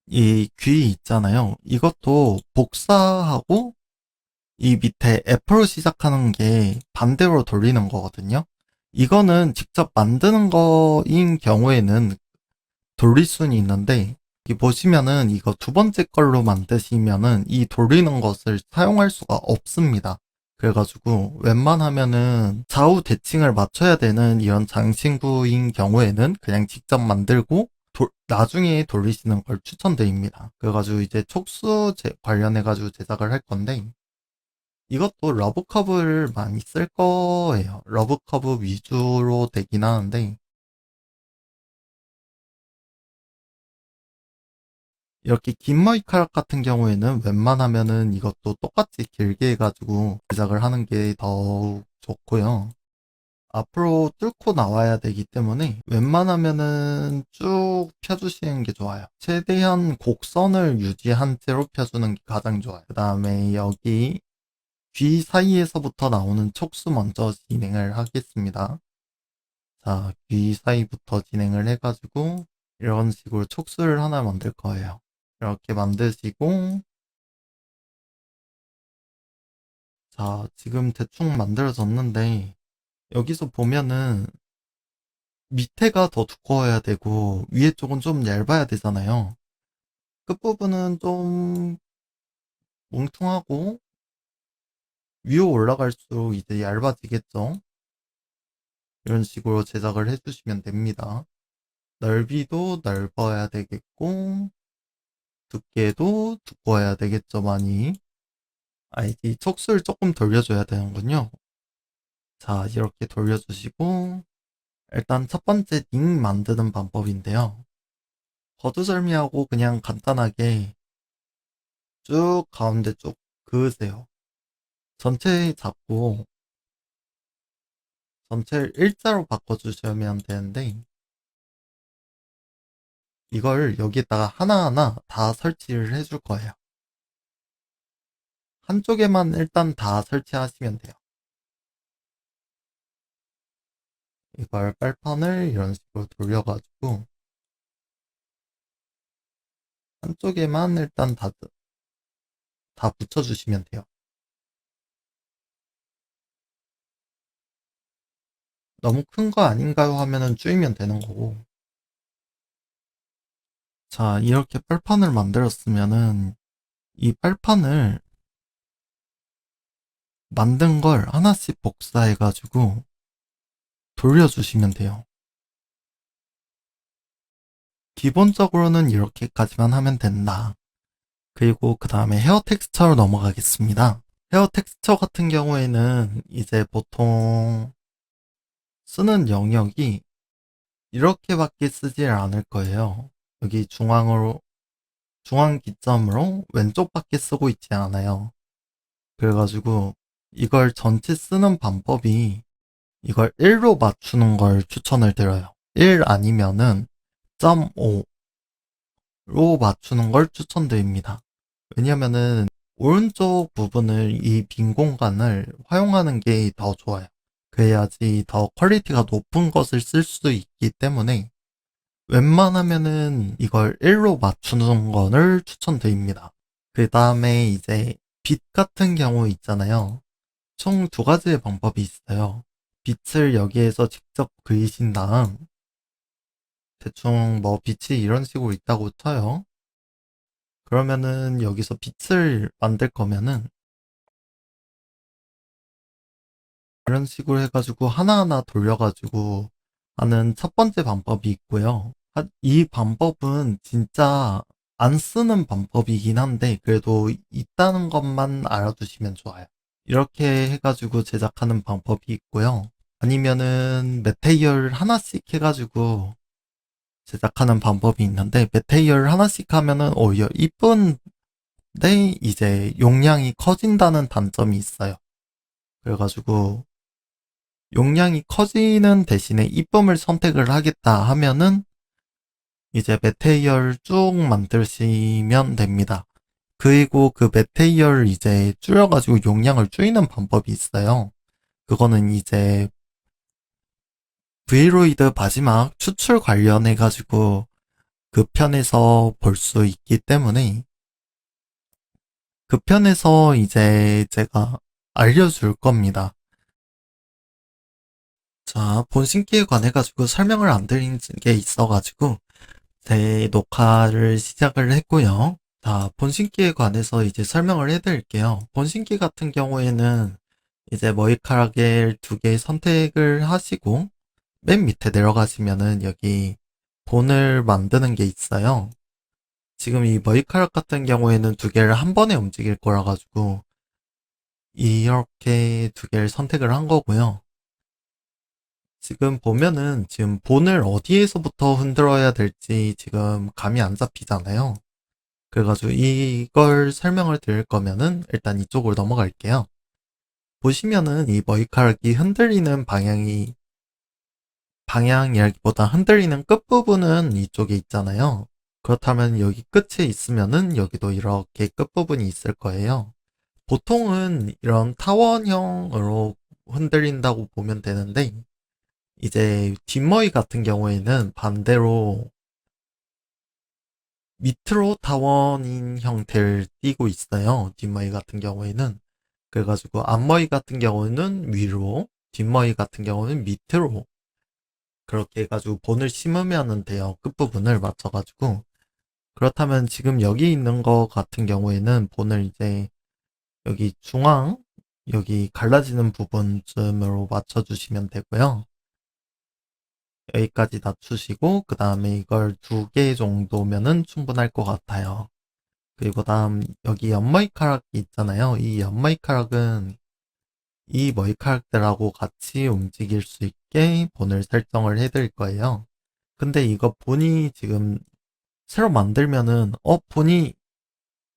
Speaker 1: 이 귀 있잖아요. 이것도 복사하고 이 밑에 F로 시작하는 게 반대로 돌리는 거거든요. 이거는 직접 만드는 거인 경우에는 돌릴 수는 있는데, 여기 보시면은 이거 두 번째 걸로 만드시면은 이 돌리는 것을 사용할 수가 없습니다. 그래가지고 웬만하면은 좌우 대칭을 맞춰야 되는 이런 장신구인 경우에는 그냥 직접 만들고 나중에 돌리시는 걸 추천드립니다. 그래가지고 이제 촉수 관련해가지고 제작을 할 건데, 이것도 러브컵을 많이 쓸 거예요. 러브컵 위주로 되긴 하는데, 이렇게 긴 머리카락 같은 경우에는 웬만하면은 이것도 똑같이 길게 해가지고 제작을 하는 게 더욱 좋고요. 앞으로 뚫고 나와야 되기 때문에 웬만하면은 쭉 펴주시는 게 좋아요. 최대한 곡선을 유지한 채로 펴주는 게 가장 좋아요. 그 다음에 여기 귀 사이에서부터 나오는 촉수 먼저 진행을 하겠습니다. 자, 귀 사이부터 진행을 해가지고 이런 식으로 촉수를 하나 만들 거예요. 이렇게 만드시고, 자, 지금 대충 만들어졌는데, 여기서 보면은 밑에가 더 두꺼워야 되고, 위에 쪽은 좀 얇아야 되잖아요. 끝부분은 좀 뭉퉁하고, 위로 올라갈수록 이제 얇아지겠죠? 이런 식으로 제작을 해주시면 됩니다. 넓이도 넓어야 되겠고, 두께도 두꺼워야 되겠죠, 많이. 이 촉수를 조금 돌려줘야 되는군요. 자, 이렇게 돌려주시고, 일단 첫 번째 링 만드는 방법인데요. 거두절미하고 그냥 간단하게 쭉 가운데 쭉 그으세요. 전체 잡고 전체를 일자로 바꿔주시면 되는데, 이걸 여기다가 하나하나 다 설치를 해줄 거예요. 한쪽에만 일단 다 설치하시면 돼요. 이걸 빨판을 이런 식으로 돌려가지고 한쪽에만 일단 다 붙여주시면 돼요. 너무 큰 거 아닌가요? 하면은 줄이면 되는 거고. 자, 이렇게 빨판을 만들었으면은 이 빨판을 만든 걸 하나씩 복사해가지고 돌려주시면 돼요. 기본적으로는 이렇게까지만 하면 된다. 그리고 그 다음에 헤어 텍스처로 넘어가겠습니다. 헤어 텍스처 같은 경우에는 이제 보통 쓰는 영역이 이렇게밖에 쓰질 않을 거예요. 여기 중앙 기점으로 왼쪽밖에 쓰고 있지 않아요. 그래가지고 이걸 전체 쓰는 방법이 이걸 1로 맞추는 걸 추천을 드려요. 1 아니면은 0.5로 맞추는 걸 추천드립니다. 왜냐면은 오른쪽 부분을 이 빈 공간을 활용하는 게 더 좋아요. 그래야지 더 퀄리티가 높은 것을 쓸 수 있기 때문에 웬만하면은 이걸 1로 맞추는 거를 추천드립니다. 그 다음에 이제 빛 같은 경우 있잖아요. 총 두 가지의 방법이 있어요. 빛을 여기에서 직접 그리신 다음 대충 뭐 빛이 이런 식으로 있다고 쳐요. 그러면은 여기서 빛을 만들 거면은 이런 식으로 해가지고 하나하나 돌려가지고 하는 첫 번째 방법이 있고요. 이 방법은 진짜 안 쓰는 방법이긴 한데 그래도 있다는 것만 알아두시면 좋아요. 이렇게 해가지고 제작하는 방법이 있고요. 아니면은 메테리얼 하나씩 해가지고 제작하는 방법이 있는데 메테리얼 하나씩 하면은 오히려 이쁜데 이제 용량이 커진다는 단점이 있어요. 그래가지고 용량이 커지는 대신에 이쁨을 선택을 하겠다 하면은 이제 메테리얼 쭉 만드시면 됩니다. 그리고 그 메테리얼 이제 줄여가지고 용량을 줄이는 방법이 있어요. 그거는 이제 브이로이드 마지막 추출 관련해가지고 그 편에서 볼 수 있기 때문에 그 편에서 이제 제가 알려줄 겁니다. 자, 본신기에 관해가지고 설명을 안 드린 게 있어가지고 제 녹화를 시작을 했고요. 자, 본신기에 관해서 이제 설명을 해드릴게요. 본신기 같은 경우에는 이제 머리카락을 두 개 선택을 하시고 맨 밑에 내려가시면은 여기 본을 만드는 게 있어요. 지금 이 머리카락 같은 경우에는 두 개를 한 번에 움직일 거라 가지고 이렇게 두 개를 선택을 한 거고요. 지금 보면은 지금 본을 어디에서부터 흔들어야 될지 지금 감이 안 잡히잖아요. 그래가지고 이걸 설명을 드릴 거면은 일단 이쪽으로 넘어갈게요. 보시면은 이 머리카락이 흔들리는 방향이라기보다 흔들리는 끝부분은 이쪽에 있잖아요. 그렇다면 여기 끝에 있으면은 여기도 이렇게 끝부분이 있을 거예요. 보통은 이런 타원형으로 흔들린다고 보면 되는데 이제 뒷머리 같은 경우에는 반대로 밑으로 타원인 형태를 띠고 있어요. 뒷머리 같은 경우에는. 그래가지고 앞머리 같은 경우는 위로, 뒷머리 같은 경우는 밑으로 그렇게 해가지고 본을 심으면 돼요. 끝부분을 맞춰가지고. 그렇다면 지금 여기 있는 거 같은 경우에는 본을 이제 여기 여기 갈라지는 부분쯤으로 맞춰주시면 되고요. 여기까지 낮추시고 그 다음에 이걸 두 개 정도면은 충분할 것 같아요. 그리고 다음 여기 옆머리카락이 있잖아요. 이 옆머리카락은 이 머리카락들하고 같이 움직일 수 있게 본을 설정을 해드릴 거예요. 근데 이거 본이 지금 새로 만들면은 본이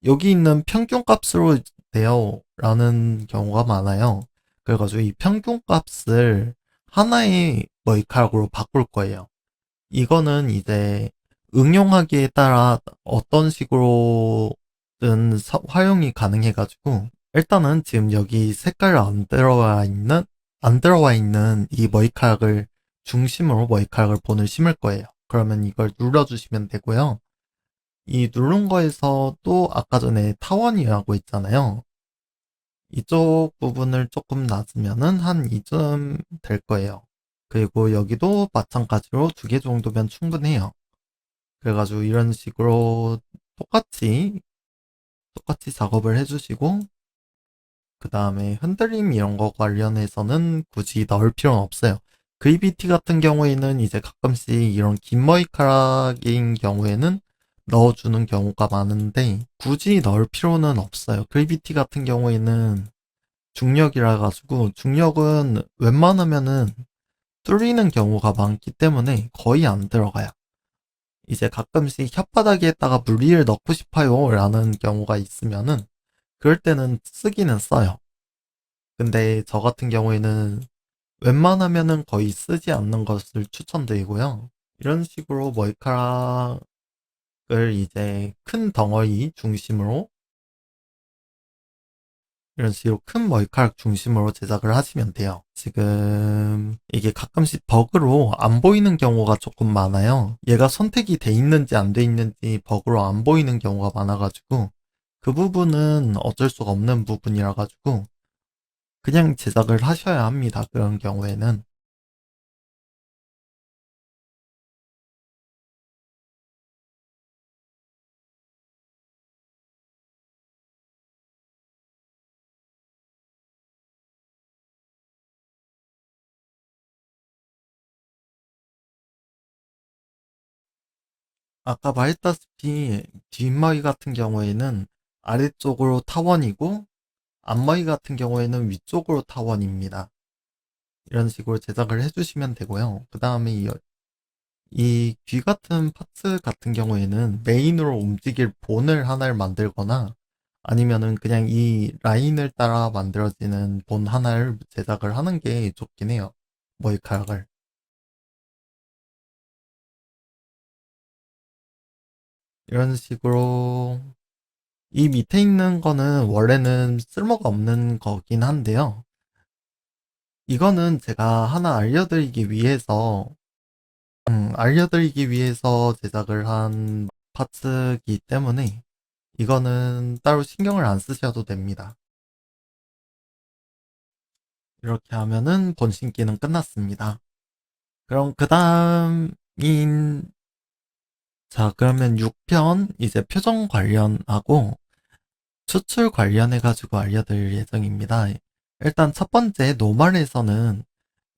Speaker 1: 여기 있는 평균 값으로 돼요 라는 경우가 많아요. 그래가지고 이 평균 값을 하나의 머리카락으로 바꿀 거예요. 이거는 이제 응용하기에 따라 어떤 식으로든 활용이 가능해가지고 일단은 지금 여기 색깔 안 들어와 있는 이 머리카락을 중심으로 머리카락을 본을 심을 거예요. 그러면 이걸 눌러주시면 되고요. 이 누른 거에서 또 아까 전에 타원이라고 있잖아요. 이쪽 부분을 조금 낮으면은 한 이쯤 될 거예요. 그리고 여기도 마찬가지로 2개 정도면 충분해요. 그래가지고 이런 식으로 똑같이 작업을 해주시고, 그 다음에 흔들림 이런 거 관련해서는 굳이 넣을 필요는 없어요. 그리비티 같은 경우에는 이제 가끔씩 이런 긴 머리카락인 경우에는 넣어주는 경우가 많은데 굳이 넣을 필요는 없어요. 그리비티 같은 경우에는 중력이라 가지고 중력은 웬만하면은 뚫리는 경우가 많기 때문에 거의 안 들어가요. 이제 가끔씩 혓바닥에다가 물리를 넣고 싶어요 라는 경우가 있으면은 그럴 때는 쓰기는 써요. 근데 저 같은 경우에는 웬만하면은 거의 쓰지 않는 것을 추천드리고요. 이런 식으로 머리카락을 이제 큰 덩어리 중심으로 이런 식으로 큰 머리카락 중심으로 제작을 하시면 돼요. 지금 이게 가끔씩 버그로 안 보이는 경우가 조금 많아요. 얘가 선택이 돼 있는지 안 돼 있는지 버그로 안 보이는 경우가 많아가지고 그 부분은 어쩔 수가 없는 부분이라 가지고 그냥 제작을 하셔야 합니다. 그런 경우에는. 아까 말했다시피 뒷머리 같은 경우에는 아래쪽으로 타원이고 앞머리 같은 경우에는 위쪽으로 타원입니다. 이런 식으로 제작을 해주시면 되고요. 그 다음에 이 귀 같은 파츠 같은 경우에는 메인으로 움직일 본을 하나를 만들거나 아니면은 그냥 이 라인을 따라 만들어지는 본 하나를 제작을 하는 게 좋긴 해요. 머리카락을. 이런 식으로 이 밑에 있는 거는 원래는 쓸모가 없는 거긴 한데요. 이거는 제가 하나 알려드리기 위해서 제작을 한 파츠이기 때문에 이거는 따로 신경을 안 쓰셔도 됩니다. 이렇게 하면은 본신기는 끝났습니다. 그럼 그 다음인, 자, 그러면 6편 이제 표정 관련하고 추출 관련해가지고 알려드릴 예정입니다. 일단 첫 번째 노멀에서는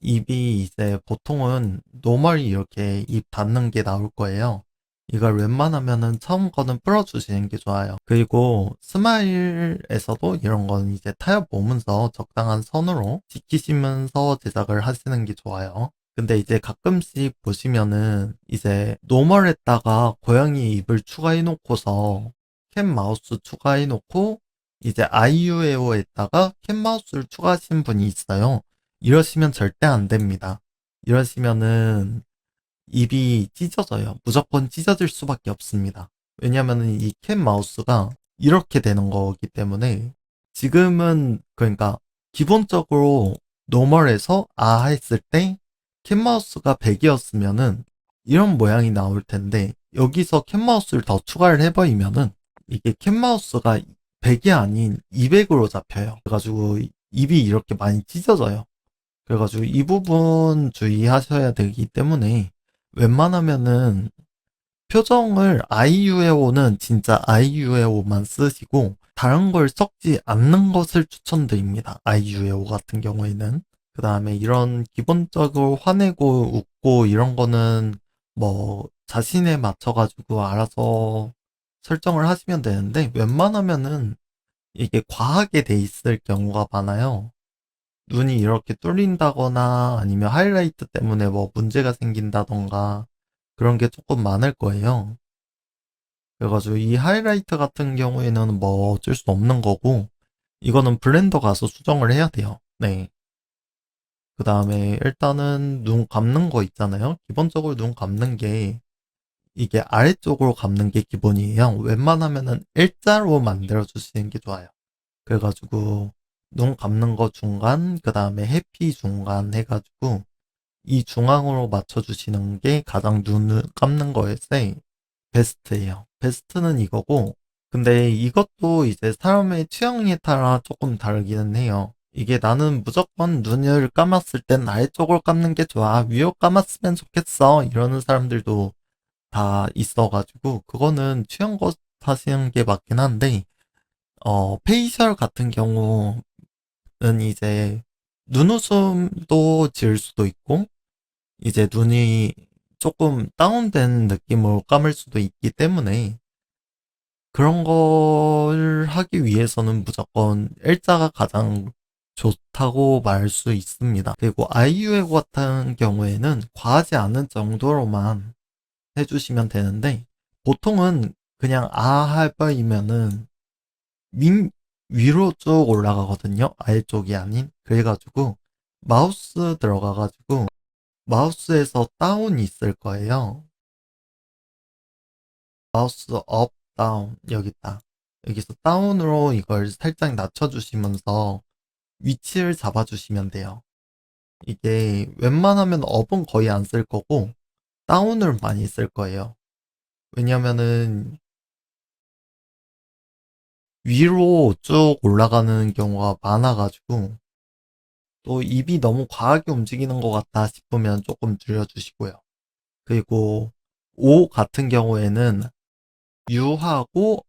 Speaker 1: 입이 이제 보통은 노멀이 이렇게 입 닿는 게 나올 거예요. 이걸 웬만하면은 처음 거는 풀어주시는 게 좋아요. 그리고 스마일에서도 이런 건 이제 타협 보면서 적당한 선으로 지키시면서 제작을 하시는 게 좋아요. 근데 이제 가끔씩 보시면은 이제 노멀에다가 고양이 입을 추가해 놓고서 캣 마우스 추가해 놓고 이제 아이유에오에다가 캣 마우스를 추가하신 분이 있어요. 이러시면 절대 안 됩니다. 이러시면은 입이 찢어져요. 무조건 찢어질 수밖에 없습니다. 왜냐면은 이 캣 마우스가 이렇게 되는 거기 때문에 지금은 그러니까 기본적으로 노멀에서 아 했을 때 캣 마우스가 100이었으면은 이런 모양이 나올 텐데 여기서 캣 마우스를 더 추가를 해버리면은 이게 캣 마우스가 100이 아닌 200으로 잡혀요. 그래가지고 입이 이렇게 많이 찢어져요. 그래가지고 이 부분 주의하셔야 되기 때문에 웬만하면은 표정을 아이유에오는 진짜 아이유에오만 쓰시고 다른 걸 섞지 않는 것을 추천드립니다. 아이유에오 같은 경우에는. 그 다음에 이런 기본적으로 화내고 웃고 이런 거는 뭐 자신에 맞춰가지고 알아서 설정을 하시면 되는데 웬만하면은 이게 과하게 돼 있을 경우가 많아요. 눈이 이렇게 뚫린다거나 아니면 하이라이트 때문에 뭐 문제가 생긴다던가 그런 게 조금 많을 거예요. 그래가지고 이 하이라이트 같은 경우에는 뭐 어쩔 수 없는 거고 이거는 블렌더 가서 수정을 해야 돼요. 네. 그 다음에 일단은 눈 감는 거 있잖아요. 기본적으로 눈 감는 게 이게 아래쪽으로 감는 게 기본이에요. 웬만하면은 일자로 만들어 주시는 게 좋아요. 그래가지고 눈 감는 거 중간, 그 다음에 해피 중간 해가지고 이 중앙으로 맞춰주시는 게 가장 눈을 감는 거에서 베스트예요. 베스트는 이거고, 근데 이것도 이제 사람의 취향에 따라 조금 다르기는 해요. 이게 나는 무조건 눈을 감았을 땐 아래쪽을 감는 게 좋아. 위로 감았으면 좋겠어. 이러는 사람들도 다 있어가지고, 그거는 취향껏 하시는 게 맞긴 한데, 페이셜 같은 경우는 이제 눈웃음도 지을 수도 있고, 이제 눈이 조금 다운된 느낌으로 감을 수도 있기 때문에, 그런 걸 하기 위해서는 무조건 일자가 가장 좋다고 말할 수 있습니다. 그리고 아이유의 같은 경우에는 과하지 않은 정도로만 해주시면 되는데, 보통은 그냥 할 바이면은 위로 쭉 올라가거든요. 아래쪽이 아닌. 그래가지고 마우스 들어가가지고 마우스에서 다운이 있을 거예요. 마우스 업, 다운, 여기 있다. 여기서 다운으로 이걸 살짝 낮춰주시면서 위치를 잡아주시면 돼요. 이게 웬만하면 업은 거의 안 쓸 거고, 다운을 많이 쓸 거예요. 왜냐면은 위로 쭉 올라가는 경우가 많아가지고, 또 입이 너무 과하게 움직이는 것 같다 싶으면 조금 줄여주시고요. 그리고 오 같은 경우에는 유하고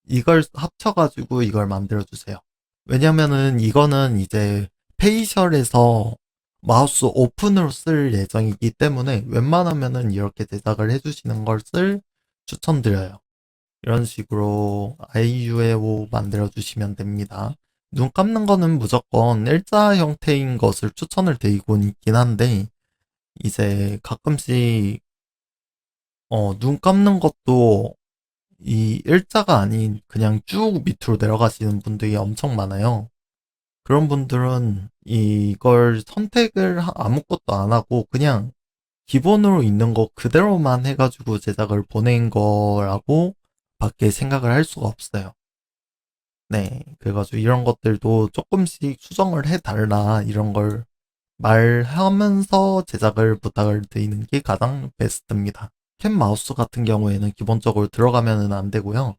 Speaker 1: 이걸 합쳐가지고 이걸 만들어주세요. 왜냐면은 이거는 이제 페이셜에서 마우스 오픈으로 쓸 예정이기 때문에 웬만하면은 이렇게 제작을 해주시는 것을 추천드려요. 이런 식으로 아이유에오 만들어주시면 됩니다. 눈 감는 거는 무조건 일자 형태인 것을 추천을 드리곤 있긴 한데, 이제 가끔씩, 눈 감는 것도 이 일자가 아닌 그냥 쭉 밑으로 내려가시는 분들이 엄청 많아요. 그런 분들은 이걸 선택을 아무것도 안 하고 그냥 기본으로 있는 거 그대로만 해가지고 제작을 보낸 거라고 밖에 생각을 할 수가 없어요. 네. 그래가지고 이런 것들도 조금씩 수정을 해달라 이런 걸 말하면서 제작을 부탁을 드리는 게 가장 베스트입니다. 캔 마우스 같은 경우에는 기본적으로 들어가면은 안 되고요.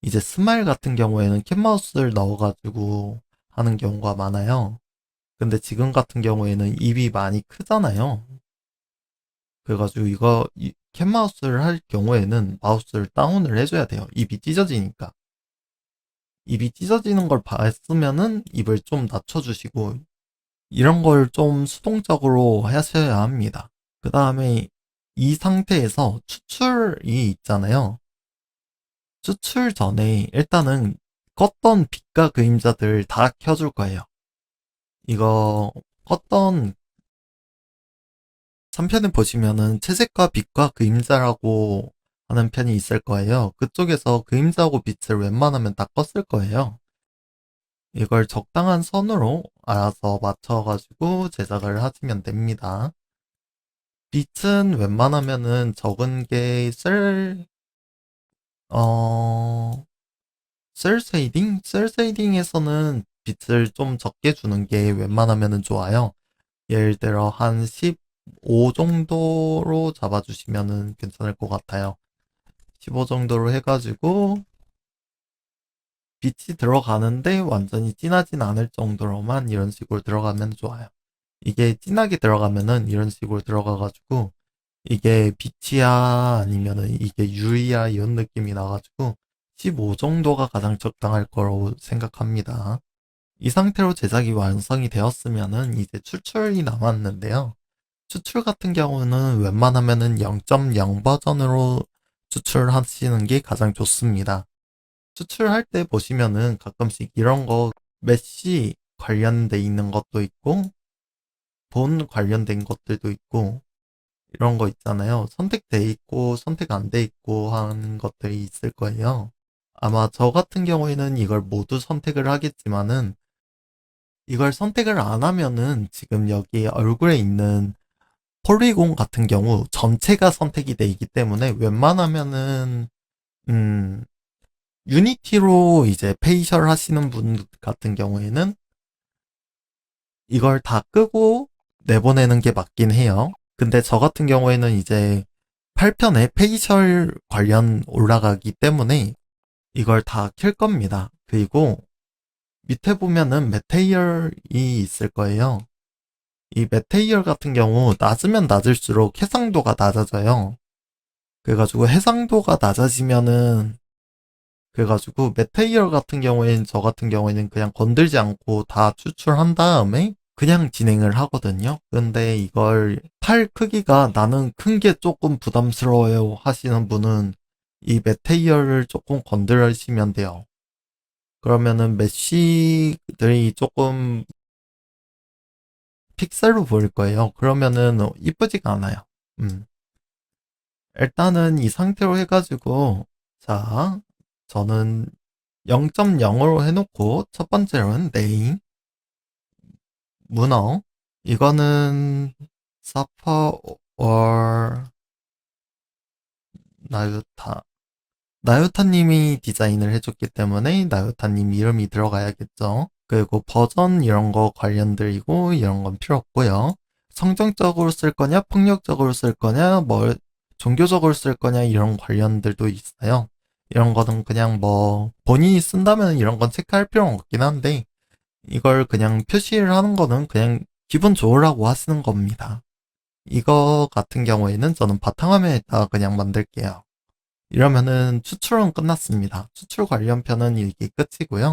Speaker 1: 이제 스마일 같은 경우에는 캔 마우스를 넣어가지고 하는 경우가 많아요. 근데 지금 같은 경우에는 입이 많이 크잖아요. 그래가지고 캔 마우스를 할 경우에는 마우스를 다운을 해줘야 돼요. 입이 찢어지니까. 입이 찢어지는 걸 봤으면은 입을 좀 낮춰주시고 이런 걸 좀 수동적으로 하셔야 합니다. 그 다음에 이 상태에서 추출이 있잖아요. 추출 전에 일단은 껐던 빛과 그림자들 다 켜줄 거예요. 이거 껐던 3편을 보시면은 채색과 빛과 그림자라고 하는 편이 있을 거예요. 그쪽에서 그림자하고 빛을 웬만하면 다 껐을 거예요. 이걸 적당한 선으로 알아서 맞춰가지고 제작을 하시면 됩니다. 빛은 웬만하면은 적은 게 어, 셀 쉐이딩? 셀 쉐이딩에서는 빛을 좀 적게 주는 게 웬만하면은 좋아요. 예를 들어 한 15 정도로 잡아주시면은 괜찮을 것 같아요. 15 정도로 해가지고 빛이 들어가는데 완전히 진하진 않을 정도로만 이런 식으로 들어가면 좋아요. 이게 진하게 들어가면은 이런 식으로 들어가가지고 이게 빛이야 아니면은 이게 유리야 이런 느낌이 나가지고 15 정도가 가장 적당할 거라고 생각합니다. 이 상태로 제작이 완성이 되었으면은 이제 추출이 남았는데요. 추출 같은 경우는 웬만하면은 0.0 버전으로 추출하시는 게 가장 좋습니다. 추출할 때 보시면은 가끔씩 이런 거 메쉬 관련돼 있는 것도 있고 본 관련된 것들도 있고 이런 거 있잖아요. 선택돼 있고 선택 안 돼 있고 하는 것들이 있을 거예요. 아마 저 같은 경우에는 이걸 모두 선택을 하겠지만은 이걸 선택을 안 하면은 지금 여기 얼굴에 있는 폴리곤 같은 경우 전체가 선택이 돼 있기 때문에 웬만하면은 음 유니티로 이제 페이셜 하시는 분 같은 경우에는 이걸 다 끄고 내보내는 게 맞긴 해요. 근데 저 같은 경우에는 이제 8편에 페이셜 관련 올라가기 때문에 이걸 다 킬 겁니다. 그리고 밑에 보면은 메테이얼이 있을 거예요. 이 메테이얼 같은 경우 낮으면 낮을수록 해상도가 낮아져요. 그래가지고 해상도가 낮아지면은 그래가지고 메테이얼 같은 경우에는 저 같은 경우에는 그냥 건들지 않고 다 추출한 다음에 그냥 진행을 하거든요. 근데 이걸 팔 크기가 나는 큰 게 조금 부담스러워요 하시는 분은 이 메테이얼을 조금 건드리시면 돼요. 그러면은 메쉬들이 조금 픽셀로 보일 거예요. 그러면은 이쁘지가 않아요. 음. 일단은 이 상태로 해가지고 자 저는 0.0으로 해놓고 첫 번째로는 네임 문어 이거는 사퍼 월 나유타 나유타님이 디자인을 해줬기 때문에 나유타님 이름이 들어가야겠죠. 그리고 버전 이런 거 관련들이고 이런 건 필요 없고요. 성정적으로 쓸 거냐 폭력적으로 쓸 거냐 뭐 종교적으로 쓸 거냐 이런 관련들도 있어요. 이런 거는 그냥 뭐 본인이 쓴다면 이런 건 체크할 필요는 없긴 한데 이걸 그냥 표시를 하는 거는 그냥 기분 좋으라고 하시는 겁니다. 이거 같은 경우에는 저는 바탕화면에다가 그냥 만들게요. 이러면은 추출은 끝났습니다. 추출 관련 편은 이게 끝이고요.